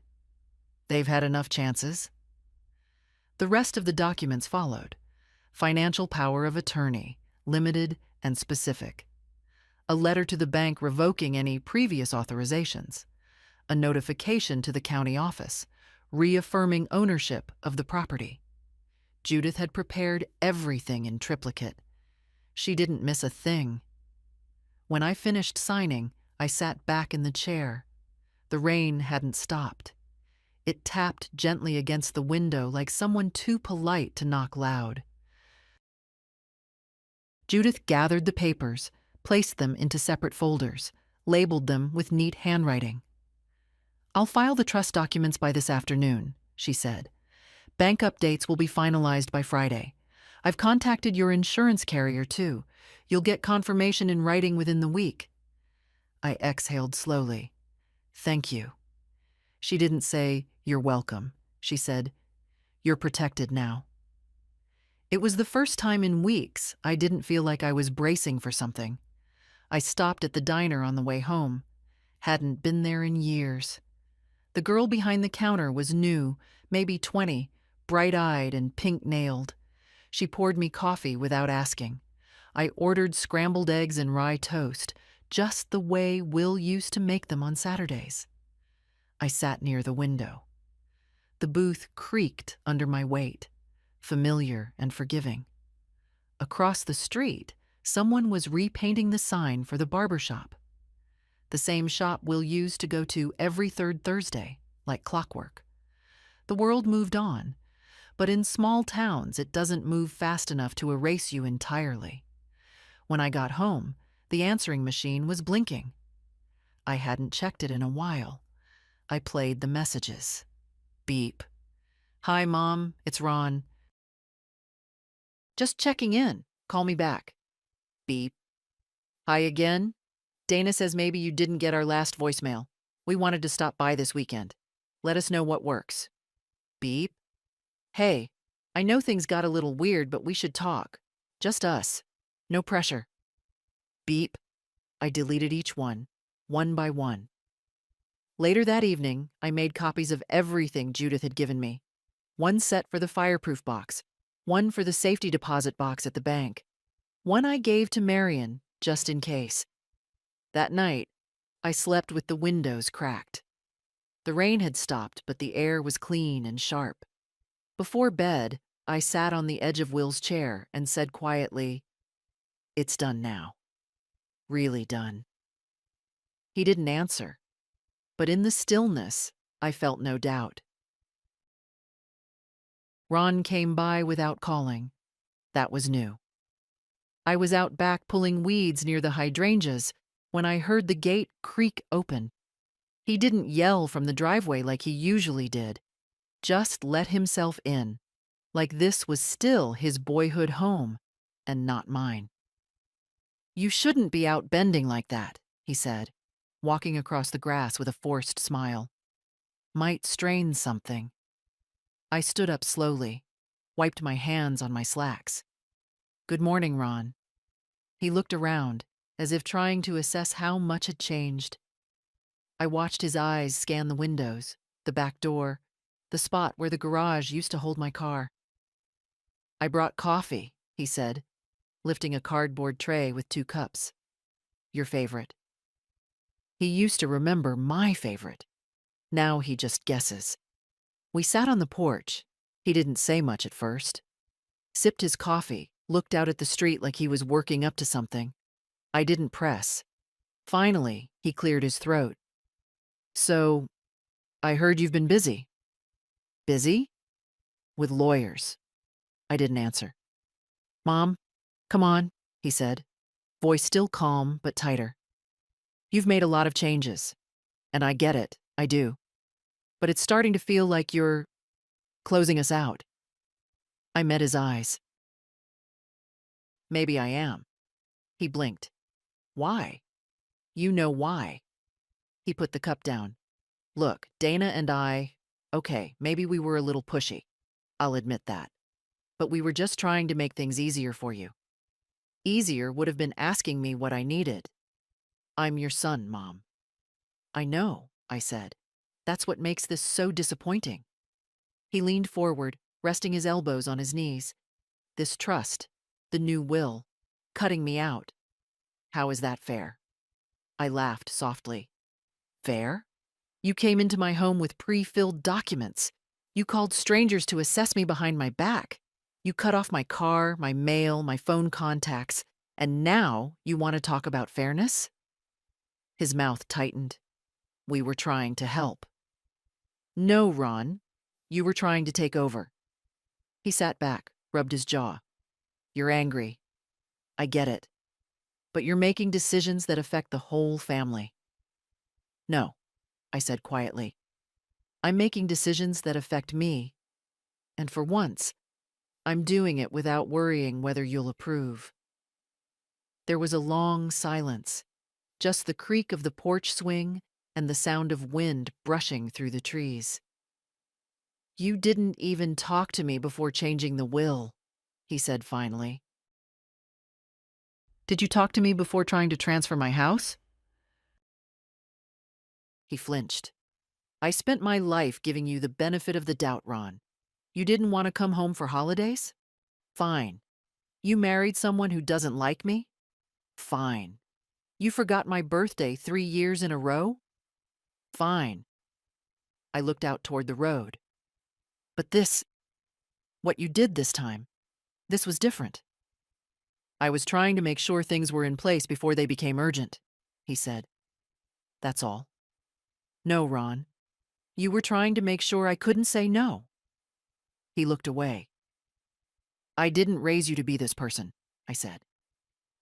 They've had enough chances. The rest of the documents followed. Financial power of attorney, limited and specific. A letter to the bank revoking any previous authorizations. A notification to the county office, reaffirming ownership of the property. Judith had prepared everything in triplicate. She didn't miss a thing. When I finished signing, I sat back in the chair. The rain hadn't stopped. It tapped gently against the window like someone too polite to knock loud. Judith gathered the papers, placed them into separate folders, labeled them with neat handwriting. "I'll file the trust documents by this afternoon," she said. "Bank updates will be finalized by Friday. I've contacted your insurance carrier, too. You'll get confirmation in writing within the week." I exhaled slowly. "Thank you." She didn't say, "You're welcome." She said, "You're protected now." It was the first time in weeks I didn't feel like I was bracing for something. I stopped at the diner on the way home. Hadn't been there in years. The girl behind the counter was new, maybe 20, bright-eyed and pink-nailed. She poured me coffee without asking. I ordered scrambled eggs and rye toast, just the way Will used to make them on Saturdays. I sat near the window. The booth creaked under my weight, familiar and forgiving. Across the street, someone was repainting the sign for the barber shop. The same shop Will used to go to every third Thursday, like clockwork. The world moved on, but in small towns it doesn't move fast enough to erase you entirely. When I got home, the answering machine was blinking. I hadn't checked it in a while. I played the messages. Beep. "Hi, Mom, it's Ron. Just checking in. Call me back." Beep. "Hi again. Dana says maybe you didn't get our last voicemail. We wanted to stop by this weekend. Let us know what works." Beep. "Hey, I know things got a little weird, but we should talk. Just us. No pressure." Beep. I deleted each one by one. Later that evening, I made copies of everything Judith had given me. One set for the fireproof box, one for the safety deposit box at the bank. One I gave to Marion, just in case. That night, I slept with the windows cracked. The rain had stopped, but the air was clean and sharp. Before bed, I sat on the edge of Will's chair and said quietly, "It's done now. Really done." He didn't answer, but in the stillness, I felt no doubt. Ron came by without calling. That was new. I was out back pulling weeds near the hydrangeas when I heard the gate creak open. He didn't yell from the driveway like he usually did, just let himself in, like this was still his boyhood home and not mine. "You shouldn't be out bending like that," he said, walking across the grass with a forced smile. "Might strain something." I stood up slowly, wiped my hands on my slacks. "Good morning, Ron." He looked around, as if trying to assess how much had changed. I watched his eyes scan the windows, the back door, the spot where the garage used to hold my car. "I brought coffee," he said, lifting a cardboard tray with 2 cups. "Your favorite." He used to remember my favorite. Now he just guesses. We sat on the porch. He didn't say much at first. Sipped his coffee, looked out at the street like he was working up to something. I didn't press. Finally, he cleared his throat. So, I heard you've been busy. Busy? With lawyers. I didn't answer. Mom, come on, he said, voice still calm but tighter. You've made a lot of changes, and I get it, I do. But it's starting to feel like you're closing us out. I met his eyes. Maybe I am. He blinked. Why? You know why. He put the cup down. Look, Dana and I, okay, maybe we were a little pushy. I'll admit that. But we were just trying to make things easier for you. Easier would have been asking me what I needed. I'm your son, Mom. I know, I said. That's what makes this so disappointing. He leaned forward, resting his elbows on his knees. This trust, the new will, cutting me out. How is that fair? I laughed softly. Fair? You came into my home with pre-filled documents. You called strangers to assess me behind my back. You cut off my car, my mail, my phone contacts, and now you want to talk about fairness? His mouth tightened. We were trying to help. No, Ron. You were trying to take over. He sat back, rubbed his jaw. You're angry. I get it. But you're making decisions that affect the whole family. No, I said quietly. I'm making decisions that affect me. And for once, I'm doing it without worrying whether you'll approve. There was a long silence, just the creak of the porch swing and the sound of wind brushing through the trees. You didn't even talk to me before changing the will, he said finally. Did you talk to me before trying to transfer my house? He flinched. I spent my life giving you the benefit of the doubt, Ron. You didn't want to come home for holidays? Fine. You married someone who doesn't like me? Fine. You forgot my birthday 3 years in a row? Fine. I looked out toward the road. But what you did this time, this was different. I was trying to make sure things were in place before they became urgent, he said. That's all. No, Ron. You were trying to make sure I couldn't say no. He looked away. I didn't raise you to be this person, I said.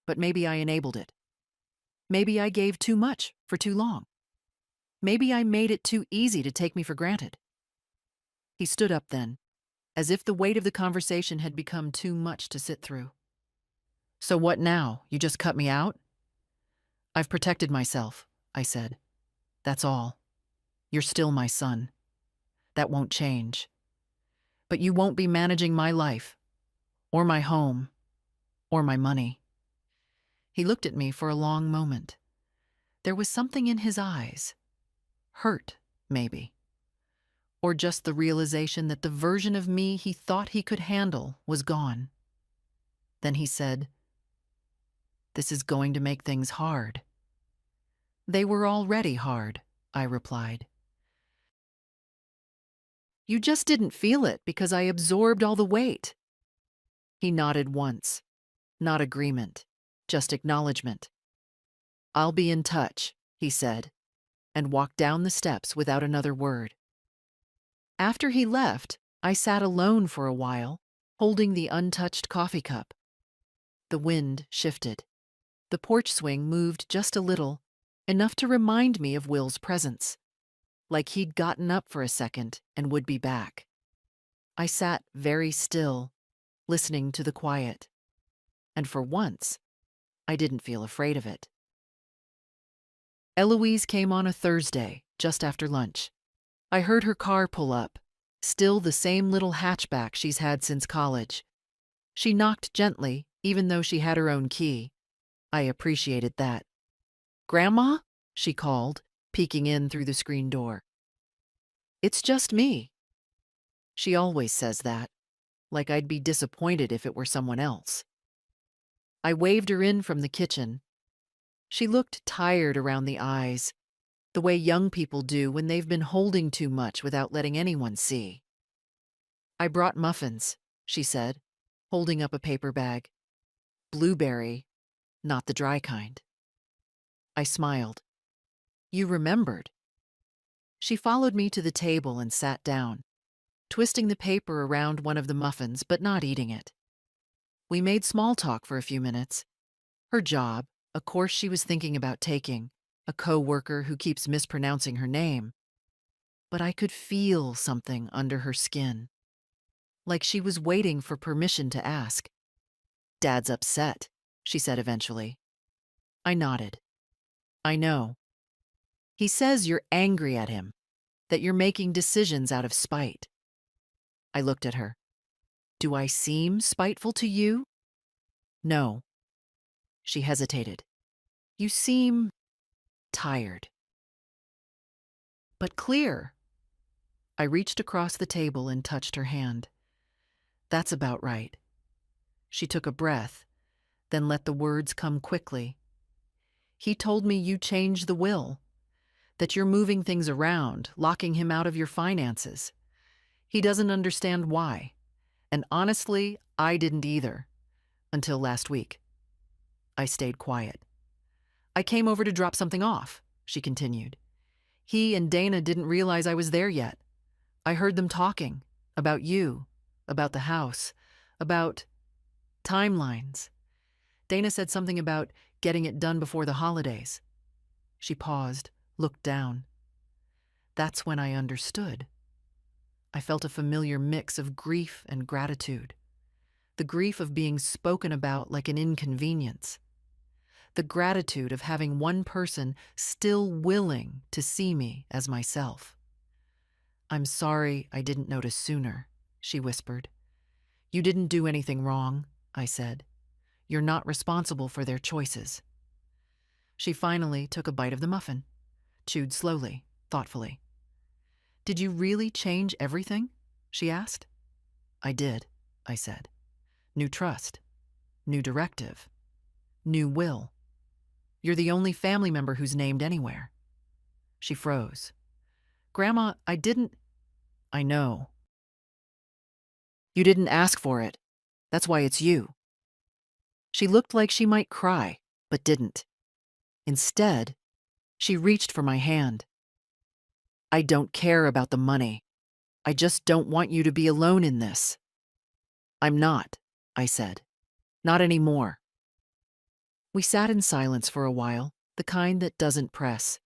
But maybe I enabled it. Maybe I gave too much for too long. Maybe I made it too easy to take me for granted. He stood up then, as if the weight of the conversation had become too much to sit through. So what now? You just cut me out? I've protected myself, I said. That's all. You're still my son. That won't change. But you won't be managing my life, or my home, or my money. He looked at me for a long moment. There was something in his eyes. Hurt, maybe. Or just the realization that the version of me he thought he could handle was gone. Then he said, This is going to make things hard. They were already hard, I replied. You just didn't feel it because I absorbed all the weight. He nodded once. Not agreement, just acknowledgement. I'll be in touch, he said, and walked down the steps without another word. After he left, I sat alone for a while, holding the untouched coffee cup. The wind shifted. The porch swing moved just a little, enough to remind me of Will's presence, like he'd gotten up for a second and would be back. I sat very still, listening to the quiet. And for once, I didn't feel afraid of it. Eloise came on a Thursday, just after lunch. I heard her car pull up, still the same little hatchback she's had since college. She knocked gently, even though she had her own key. I appreciated that. Grandma? She called, peeking in through the screen door. It's just me. She always says that, like I'd be disappointed if it were someone else. I waved her in from the kitchen. She looked tired around the eyes, the way young people do when they've been holding too much without letting anyone see. I brought muffins, she said, holding up a paper bag. Blueberry, not the dry kind. I smiled. You remembered. She followed me to the table and sat down, twisting the paper around one of the muffins but not eating it. We made small talk for a few minutes. Her job, a course she was thinking about taking, a co-worker who keeps mispronouncing her name. But I could feel something under her skin, like she was waiting for permission to ask. "Dad's upset," she said eventually. I nodded. "I know. He says you're angry at him, that you're making decisions out of spite." I looked at her. "Do I seem spiteful to you?" "No." She hesitated. "You seem tired." "But clear." I reached across the table and touched her hand. "That's about right." She took a breath, then let the words come quickly. "He told me you changed the will, that you're moving things around, locking him out of your finances. He doesn't understand why. And honestly, I didn't either. Until last week." I stayed quiet. "I came over to drop something off," she continued. "He and Dana didn't realize I was there yet. I heard them talking about you, about the house, about timelines. Dana said something about getting it done before the holidays." She paused, looked down. That's when I understood. I felt a familiar mix of grief and gratitude. The grief of being spoken about like an inconvenience. The gratitude of having one person still willing to see me as myself. "I'm sorry I didn't notice sooner," she whispered. "You didn't do anything wrong," I said. "You're not responsible for their choices." She finally took a bite of the muffin, chewed slowly, thoughtfully. "Did you really change everything?" she asked. "I did," I said. "New trust, new directive, new will. You're the only family member who's named anywhere." She froze. "Grandma, I didn't—" "I know. You didn't ask for it. That's why it's you." She looked like she might cry, but didn't. Instead, she reached for my hand. "I don't care about the money. I just don't want you to be alone in this." "I'm not," I said. "Not anymore." We sat in silence for a while, the kind that doesn't press.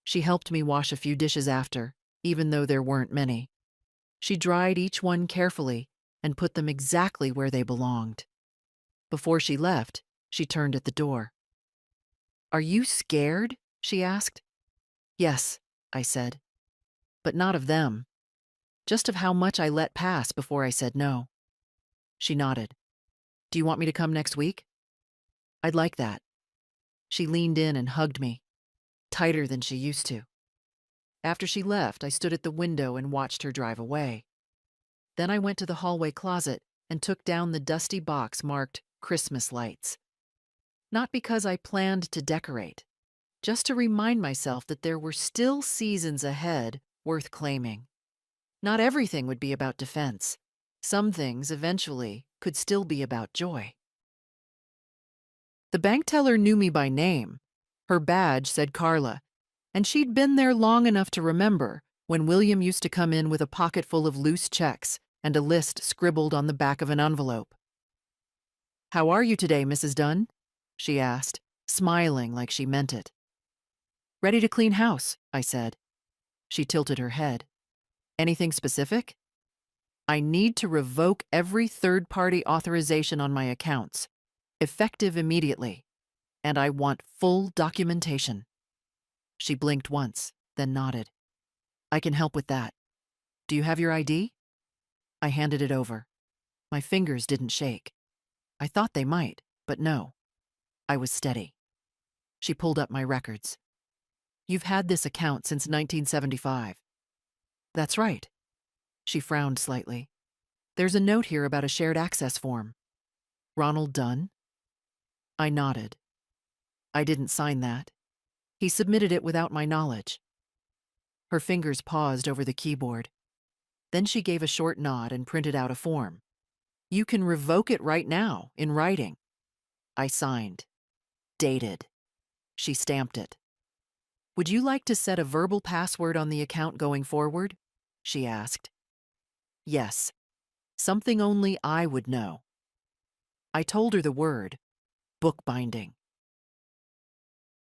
She helped me wash a few dishes after, even though there weren't many. She dried each one carefully and put them exactly where they belonged. Before she left, she turned at the door. "Are you scared?" she asked. "Yes," I said. "But not of them. Just of how much I let pass before I said no." She nodded. "Do you want me to come next week?" "I'd like that." She leaned in and hugged me, tighter than she used to. After she left, I stood at the window and watched her drive away. Then I went to the hallway closet and took down the dusty box marked Christmas lights. Not because I planned to decorate, just to remind myself that there were still seasons ahead worth claiming. Not everything would be about defense. Some things, eventually, could still be about joy. The bank teller knew me by name. Her badge said Carla, and she'd been there long enough to remember when William used to come in with a pocket full of loose checks and a list scribbled on the back of an envelope. "How are you today, Mrs. Dunn?" she asked, smiling like she meant it. "Ready to clean house," I said. She tilted her head. "Anything specific?" "I need to revoke every third-party authorization on my accounts, effective immediately, and I want full documentation." She blinked once, then nodded. "I can help with that. Do you have your ID?" I handed it over. My fingers didn't shake. I thought they might, but no. I was steady. She pulled up my records. "You've had this account since 1975. "That's right." She frowned slightly. "There's a note here about a shared access form." "Ronald Dunn?" I nodded. "I didn't sign that. He submitted it without my knowledge." Her fingers paused over the keyboard. Then she gave a short nod and printed out a form. "You can revoke it right now, in writing." I signed. Dated. She stamped it. Would you like to set a verbal password on the account going forward? She asked. Yes. Something only I would know. I told her the word, bookbinding.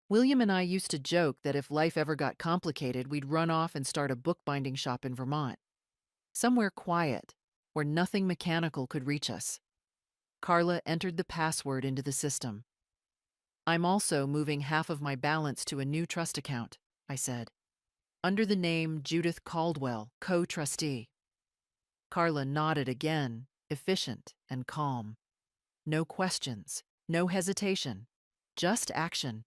William and I used to joke that if life ever got complicated, we'd run off and start a bookbinding shop in Vermont. Somewhere quiet, where nothing mechanical could reach us. Carla entered the password into the system. I'm also moving half of my balance to a new trust account, I said, under the name Judith Caldwell, co-trustee. Carla nodded again, efficient and calm. No questions, no hesitation, just action.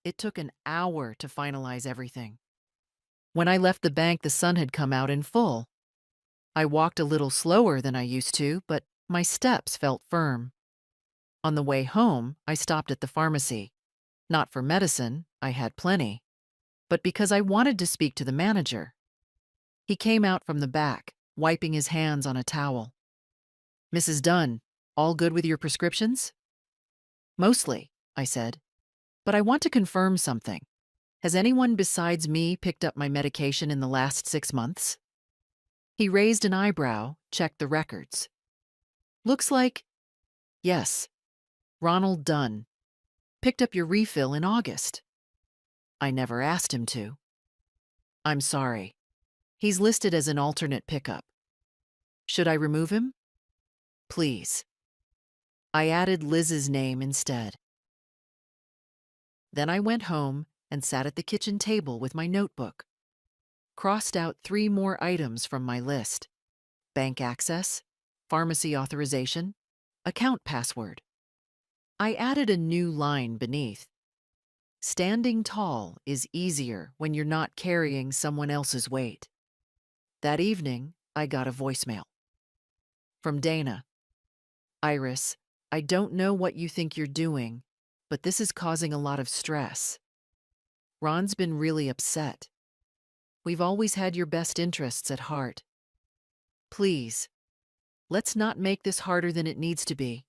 It took an hour to finalize everything. When I left the bank, the sun had come out in full. I walked a little slower than I used to, but my steps felt firm. On the way home, I stopped at the pharmacy. Not for medicine, I had plenty, but because I wanted to speak to the manager. He came out from the back, wiping his hands on a towel. Mrs. Dunn, all good with your prescriptions? Mostly, I said. But I want to confirm something. Has anyone besides me picked up my medication in the last 6 months? He raised an eyebrow, checked the records. Looks like, yes, Ronald Dunn. Picked up your refill in August. I never asked him to. I'm sorry. He's listed as an alternate pickup. Should I remove him? Please. I added Liz's name instead. Then I went home and sat at the kitchen table with my notebook. Crossed out 3 more items from my list: bank access, pharmacy authorization, account password. I added a new line beneath. Standing tall is easier when you're not carrying someone else's weight. That evening, I got a voicemail. From Dana. Iris, I don't know what you think you're doing, but this is causing a lot of stress. Ron's been really upset. We've always had your best interests at heart. Please, let's not make this harder than it needs to be.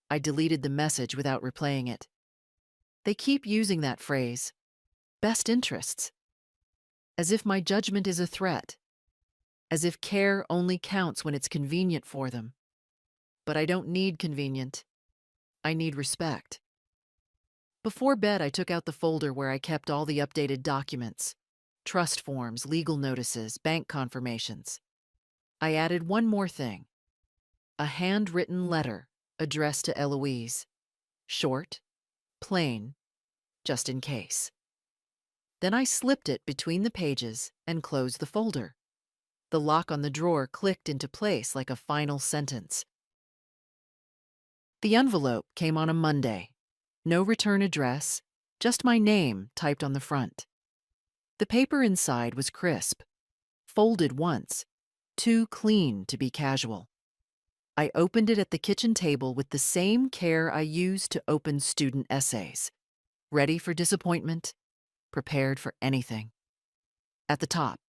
I deleted the message without replaying it. They keep using that phrase, best interests, as if my judgment is a threat, as if care only counts when it's convenient for them. But I don't need convenient. I need respect. Before bed, I took out the folder where I kept all the updated documents, trust forms, legal notices, bank confirmations. I added one more thing, a handwritten letter addressed to Eloise. Short, plain, just in case. Then I slipped it between the pages and closed the folder. The lock on the drawer clicked into place like a final sentence. The envelope came on a Monday. No return address, just my name typed on the front. The paper inside was crisp, folded once, too clean to be casual. I opened it at the kitchen table with the same care I used to open student essays, ready for disappointment, prepared for anything. At the top,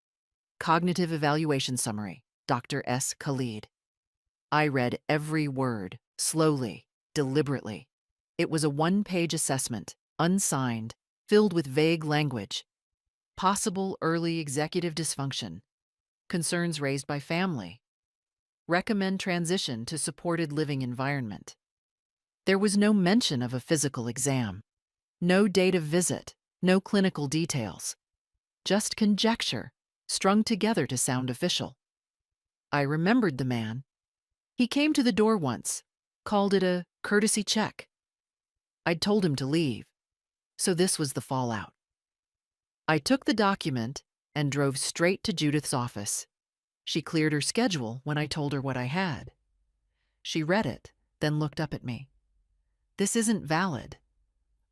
Cognitive Evaluation Summary, Dr. S. Khalid. I read every word, slowly, deliberately. It was a 1-page assessment, unsigned, filled with vague language. Possible early executive dysfunction. Concerns raised by family. Recommend transition to supported living environment. There was no mention of a physical exam. No date of visit, no clinical details. Just conjecture, strung together to sound official. I remembered the man. He came to the door once, called it a courtesy check. I'd told him to leave, so this was the fallout. I took the document and drove straight to Judith's office. She cleared her schedule when I told her what I had. She read it, then looked up at me. This isn't valid.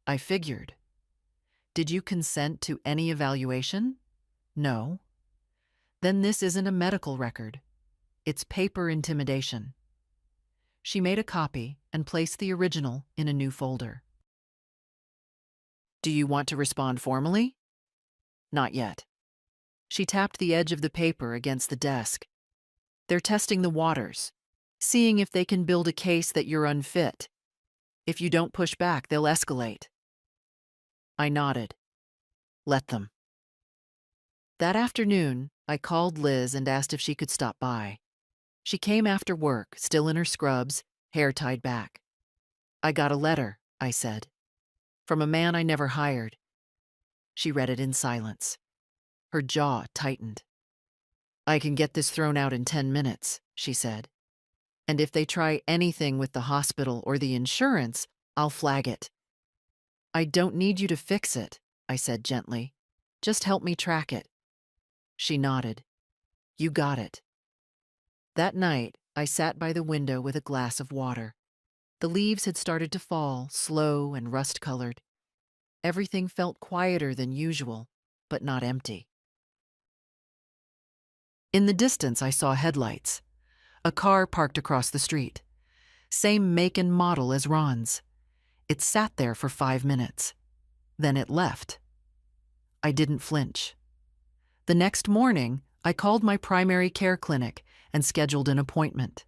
I figured. Did you consent to any evaluation? No. Then this isn't a medical record. It's paper intimidation. She made a copy and placed the original in a new folder. Do you want to respond formally? Not yet. She tapped the edge of the paper against the desk. They're testing the waters, seeing if they can build a case that you're unfit. If you don't push back, they'll escalate. I nodded. Let them. That afternoon, I called Liz and asked if she could stop by. She came after work, still in her scrubs, hair tied back. "I got a letter," I said, "from a man I never hired." She read it in silence. Her jaw tightened. "I can get this thrown out in 10 minutes," she said. "And if they try anything with the hospital or the insurance, I'll flag it." "I don't need you to fix it," I said gently. "Just help me track it." She nodded. "You got it." That night, I sat by the window with a glass of water. The leaves had started to fall, slow and rust-colored. Everything felt quieter than usual, but not empty. In the distance, I saw headlights. A car parked across the street. Same make and model as Ron's. It sat there for 5 minutes. Then it left. I didn't flinch. The next morning, I called my primary care clinic and scheduled an appointment.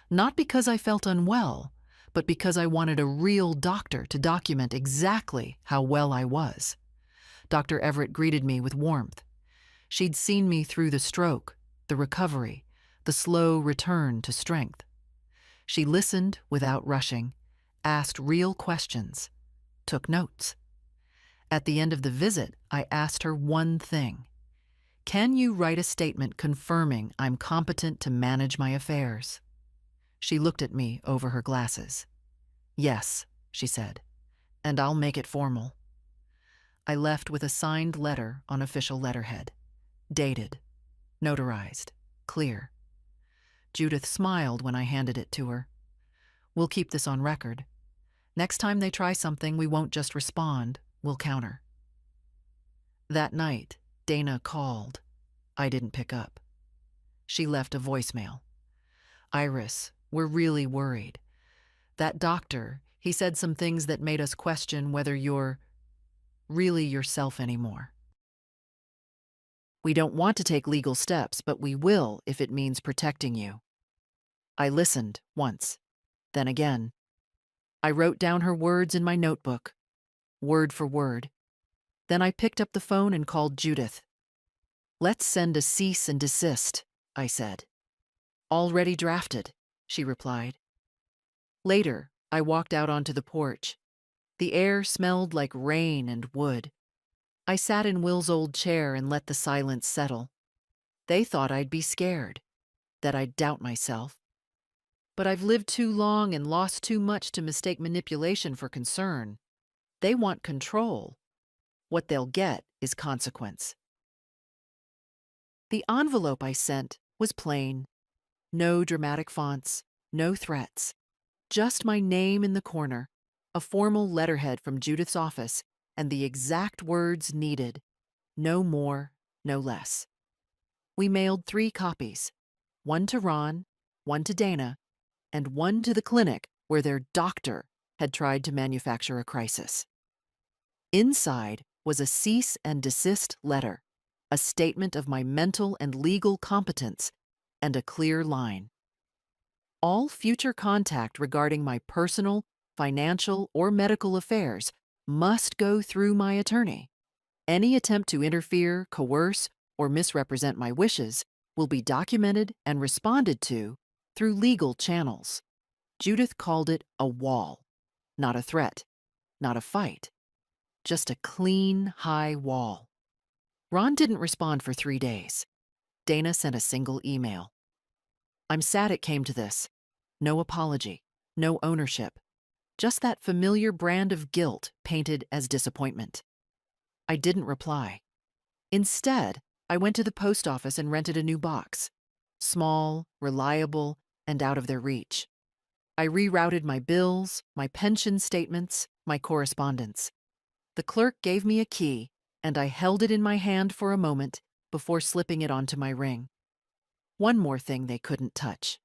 Not because I felt unwell, but because I wanted a real doctor to document exactly how well I was. Dr. Everett greeted me with warmth. She'd seen me through the stroke, the recovery, the slow return to strength. She listened without rushing, asked real questions, took notes. At the end of the visit, I asked her one thing. "Can you write a statement confirming I'm competent to manage my affairs?" She looked at me over her glasses. "Yes," she said, "and I'll make it formal." I left with a signed letter on official letterhead. Dated, notarized, clear. Judith smiled when I handed it to her. "We'll keep this on record. Next time they try something, we won't just respond, we'll counter." That night, Dana called. I didn't pick up. She left a voicemail. "Iris, we're really worried. That doctor, he said some things that made us question whether you're really yourself anymore. We don't want to take legal steps, but we will if it means protecting you." I listened once, then again. I wrote down her words in my notebook, word for word. Then I picked up the phone and called Judith. "Let's send a cease and desist," I said. "Already drafted," she replied. Later, I walked out onto the porch. The air smelled like rain and wood. I sat in Will's old chair and let the silence settle. They thought I'd be scared, that I'd doubt myself. But I've lived too long and lost too much to mistake manipulation for concern. They want control. What they'll get is consequence. The envelope I sent was plain. No dramatic fonts, no threats. Just my name in the corner, a formal letterhead from Judith's office, and the exact words needed. No more, no less. We mailed 3 copies. One to Ron, one to Dana, and one to the clinic where their doctor had tried to manufacture a crisis. Inside was a cease and desist letter, a statement of my mental and legal competence, and a clear line. All future contact regarding my personal, financial, or medical affairs must go through my attorney. Any attempt to interfere, coerce, or misrepresent my wishes will be documented and responded to through legal channels. Judith called it a wall, not a threat, not a fight, just a clean, high wall. Ron didn't respond for 3 days. Dana sent a single email. "I'm sad it came to this. No apology, no ownership, just that familiar brand of guilt painted as disappointment." I didn't reply. Instead, I went to the post office and rented a new box. Small, reliable, and out of their reach. I rerouted my bills, my pension statements, my correspondence. The clerk gave me a key, and I held it in my hand for a moment before slipping it onto my ring. One more thing they couldn't touch.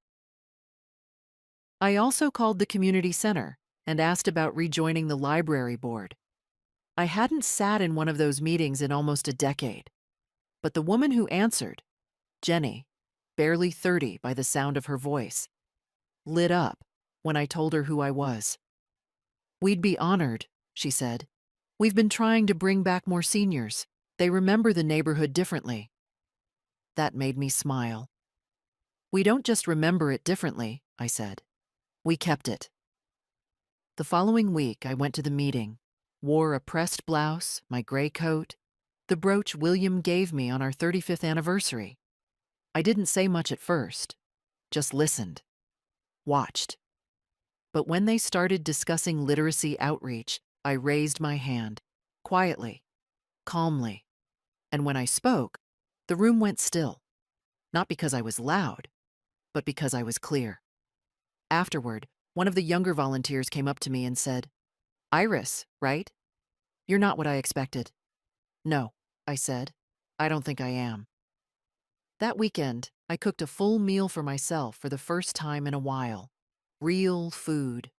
I also called the community center and asked about rejoining the library board. I hadn't sat in one of those meetings in almost a decade. But the woman who answered, Jenny, barely 30 by the sound of her voice, lit up when I told her who I was. "We'd be honored," she said. We've been trying to bring back more seniors. They remember the neighborhood differently. That made me smile. We don't just remember it differently, I said. We kept it. The following week, I went to the meeting, wore a pressed blouse, my gray coat, the brooch William gave me on our 35th anniversary. I didn't say much at first, just listened, watched. But when they started discussing literacy outreach, I raised my hand, quietly, calmly. And when I spoke, the room went still, not because I was loud, but because I was clear. Afterward, one of the younger volunteers came up to me and said, "Iris, right? You're not what I expected." "No," I said. "I don't think I am." That weekend, I cooked a full meal for myself for the first time in a while. Real food.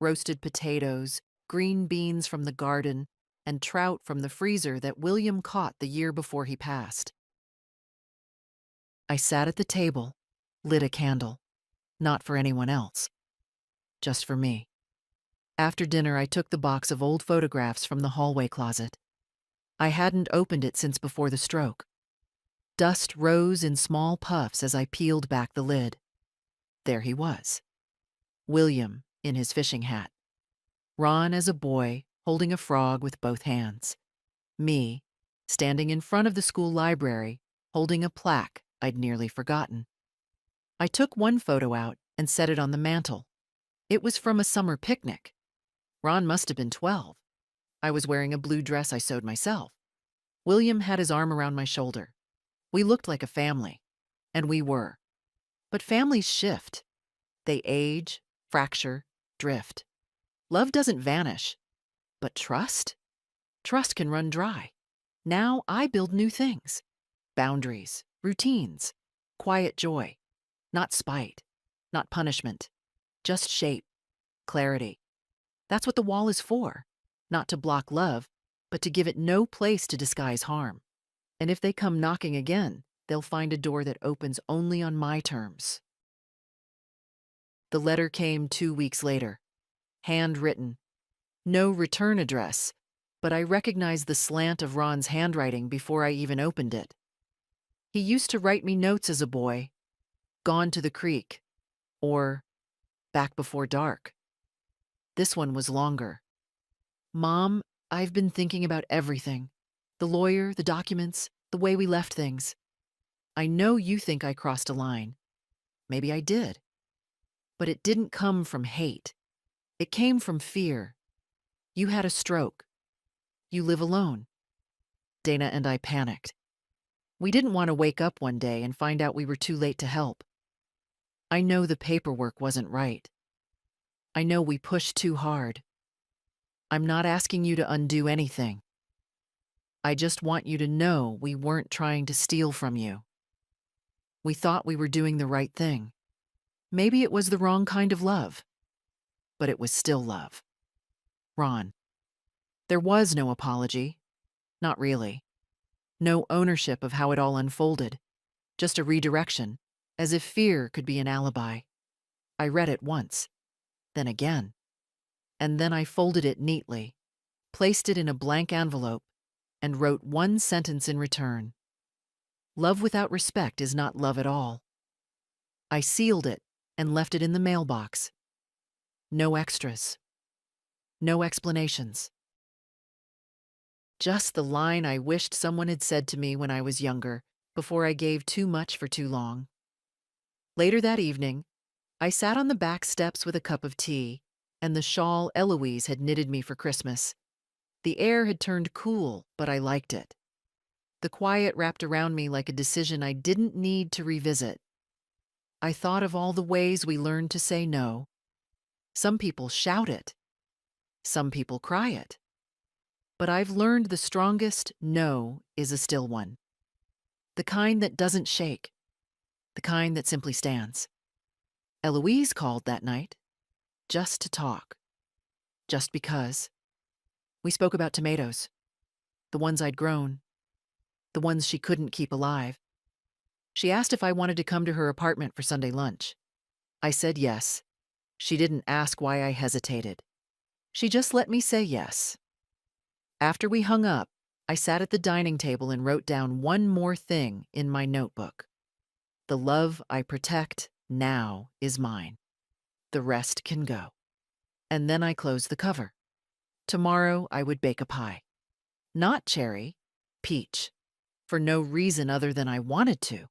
Roasted potatoes, green beans from the garden, and trout from the freezer that William caught the year before he passed. I sat at the table, lit a candle. Not for anyone else. Just for me. After dinner, I took the box of old photographs from the hallway closet. I hadn't opened it since before the stroke. Dust rose in small puffs as I peeled back the lid. There he was. William, in his fishing hat. Ron as a boy, holding a frog with both hands. Me, standing in front of the school library, holding a plaque I'd nearly forgotten. I took one photo out and set it on the mantel. It was from a summer picnic. Ron must have been 12. I was wearing a blue dress I sewed myself. William had his arm around my shoulder. We looked like a family, and we were. But families shift. They age, fracture, drift. Love doesn't vanish. But trust? Trust can run dry. Now I build new things. Boundaries, routines, quiet joy. Not spite, not punishment. Just shape, clarity. That's what the wall is for. Not to block love, but to give it no place to disguise harm. And if they come knocking again, they'll find a door that opens only on my terms. The letter came 2 weeks later. Handwritten. No return address, but I recognized the slant of Ron's handwriting before I even opened it. He used to write me notes as a boy. Gone to the creek. Or back before dark. This one was longer. Mom, I've been thinking about everything. The lawyer, the documents, the way we left things. I know you think I crossed a line. Maybe I did. But it didn't come from hate. It came from fear. You had a stroke. You live alone. Dana and I panicked. We didn't want to wake up one day and find out we were too late to help. I know the paperwork wasn't right. I know we pushed too hard. I'm not asking you to undo anything. I just want you to know we weren't trying to steal from you. We thought we were doing the right thing. Maybe it was the wrong kind of love, but it was still love. Ron. There was no apology. Not really. No ownership of how it all unfolded. Just a redirection, as if fear could be an alibi. I read it once, then again. And then I folded it neatly, placed it in a blank envelope, and wrote one sentence in return. Love without respect is not love at all. I sealed it and left it in the mailbox. No extras. No explanations. Just the line I wished someone had said to me when I was younger, before I gave too much for too long. Later that evening, I sat on the back steps with a cup of tea and the shawl Eloise had knitted me for Christmas. The air had turned cool, but I liked it. The quiet wrapped around me like a decision I didn't need to revisit. I thought of all the ways we learned to say no. Some people shout it. Some people cry it. But I've learned the strongest no is a still one. The kind that doesn't shake. The kind that simply stands. Eloise called that night, just to talk. Just because. We spoke about tomatoes. The ones I'd grown. The ones she couldn't keep alive. She asked if I wanted to come to her apartment for Sunday lunch. I said yes. She didn't ask why I hesitated. She just let me say yes. After we hung up, I sat at the dining table and wrote down one more thing in my notebook. The love I protect now is mine. The rest can go. And then I closed the cover. Tomorrow I would bake a pie. Not cherry, peach, for no reason other than I wanted to.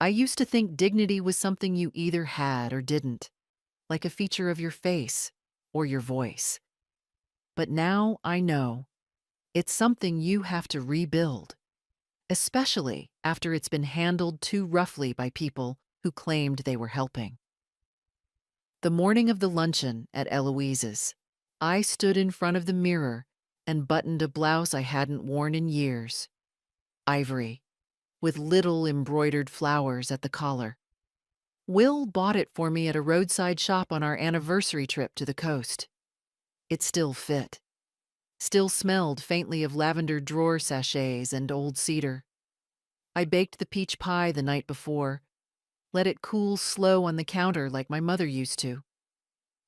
I used to think dignity was something you either had or didn't, like a feature of your face or your voice. But now I know it's something you have to rebuild, especially after it's been handled too roughly by people who claimed they were helping. The morning of the luncheon at Eloise's, I stood in front of the mirror and buttoned a blouse I hadn't worn in years. Ivory, with little embroidered flowers at the collar. Will bought it for me at a roadside shop on our anniversary trip to the coast. It still fit. Still smelled faintly of lavender drawer sachets and old cedar. I baked the peach pie the night before, let it cool slow on the counter like my mother used to.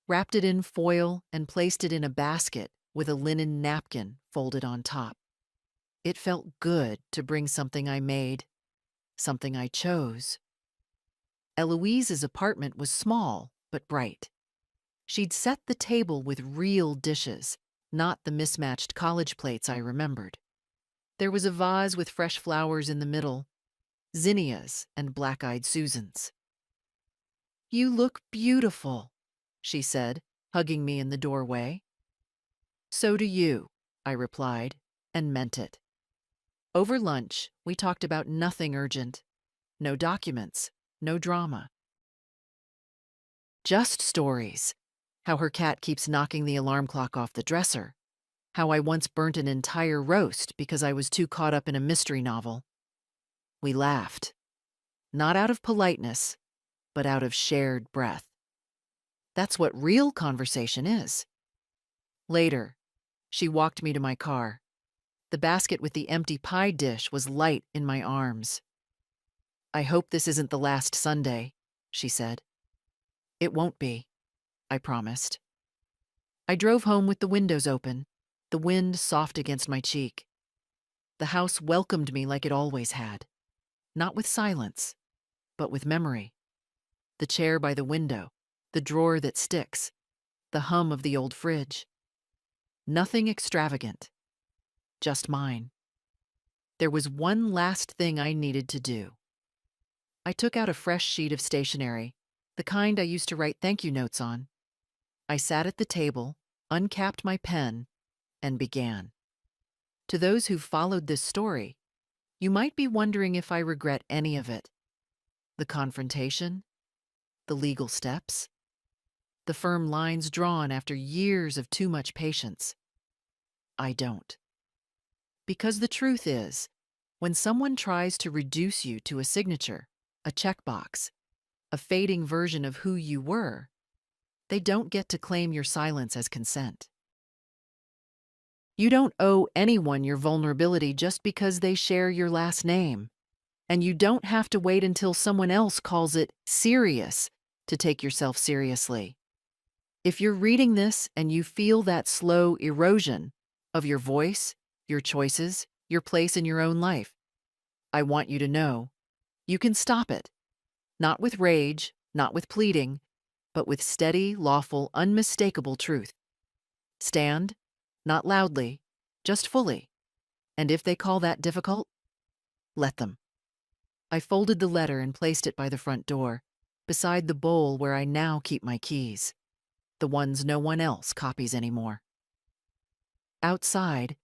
Wrapped it in foil and placed it in a basket with a linen napkin folded on top. It felt good to bring something I made, something I chose. Eloise's apartment was small but bright. She'd set the table with real dishes, not the mismatched college plates I remembered. There was a vase with fresh flowers in the middle, zinnias and black-eyed Susans. "You look beautiful," she said, hugging me in the doorway. "So do you," I replied, and meant it. Over lunch, we talked about nothing urgent. No documents, no drama. Just stories. How her cat keeps knocking the alarm clock off the dresser. How I once burnt an entire roast because I was too caught up in a mystery novel. We laughed. Not out of politeness, but out of shared breath. That's what real conversation is. Later, she walked me to my car. The basket with the empty pie dish was light in my arms. "I hope this isn't the last Sunday," she said. "It won't be," I promised. I drove home with the windows open, the wind soft against my cheek. The house welcomed me like it always had, not with silence, but with memory. The chair by the window, the drawer that sticks, the hum of the old fridge. Nothing extravagant, just mine. There was one last thing I needed to do. I took out a fresh sheet of stationery, the kind I used to write thank you notes on. I sat at the table, uncapped my pen, and began. To those who've followed this story, you might be wondering if I regret any of it. The confrontation, the legal steps, the firm lines drawn after years of too much patience. I don't. Because the truth is, when someone tries to reduce you to a signature, a checkbox, a fading version of who you were, they don't get to claim your silence as consent. You don't owe anyone your vulnerability just because they share your last name. And you don't have to wait until someone else calls it serious to take yourself seriously. If you're reading this and you feel that slow erosion of your voice, your choices, your place in your own life, I want you to know you can stop it. Not with rage, not with pleading, but with steady, lawful, unmistakable truth. Stand, not loudly, just fully. And if they call that difficult, let them. I folded the letter and placed it by the front door, beside the bowl where I now keep my keys, the ones no one else copies anymore. Outside,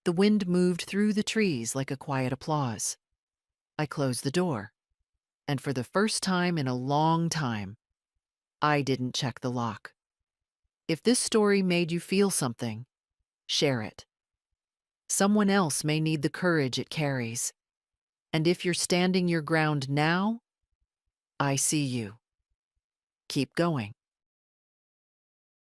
the wind moved through the trees like a quiet applause. I closed the door, and for the first time in a long time, I didn't check the lock. If this story made you feel something, share it. Someone else may need the courage it carries. And if you're standing your ground now, I see you. Keep going.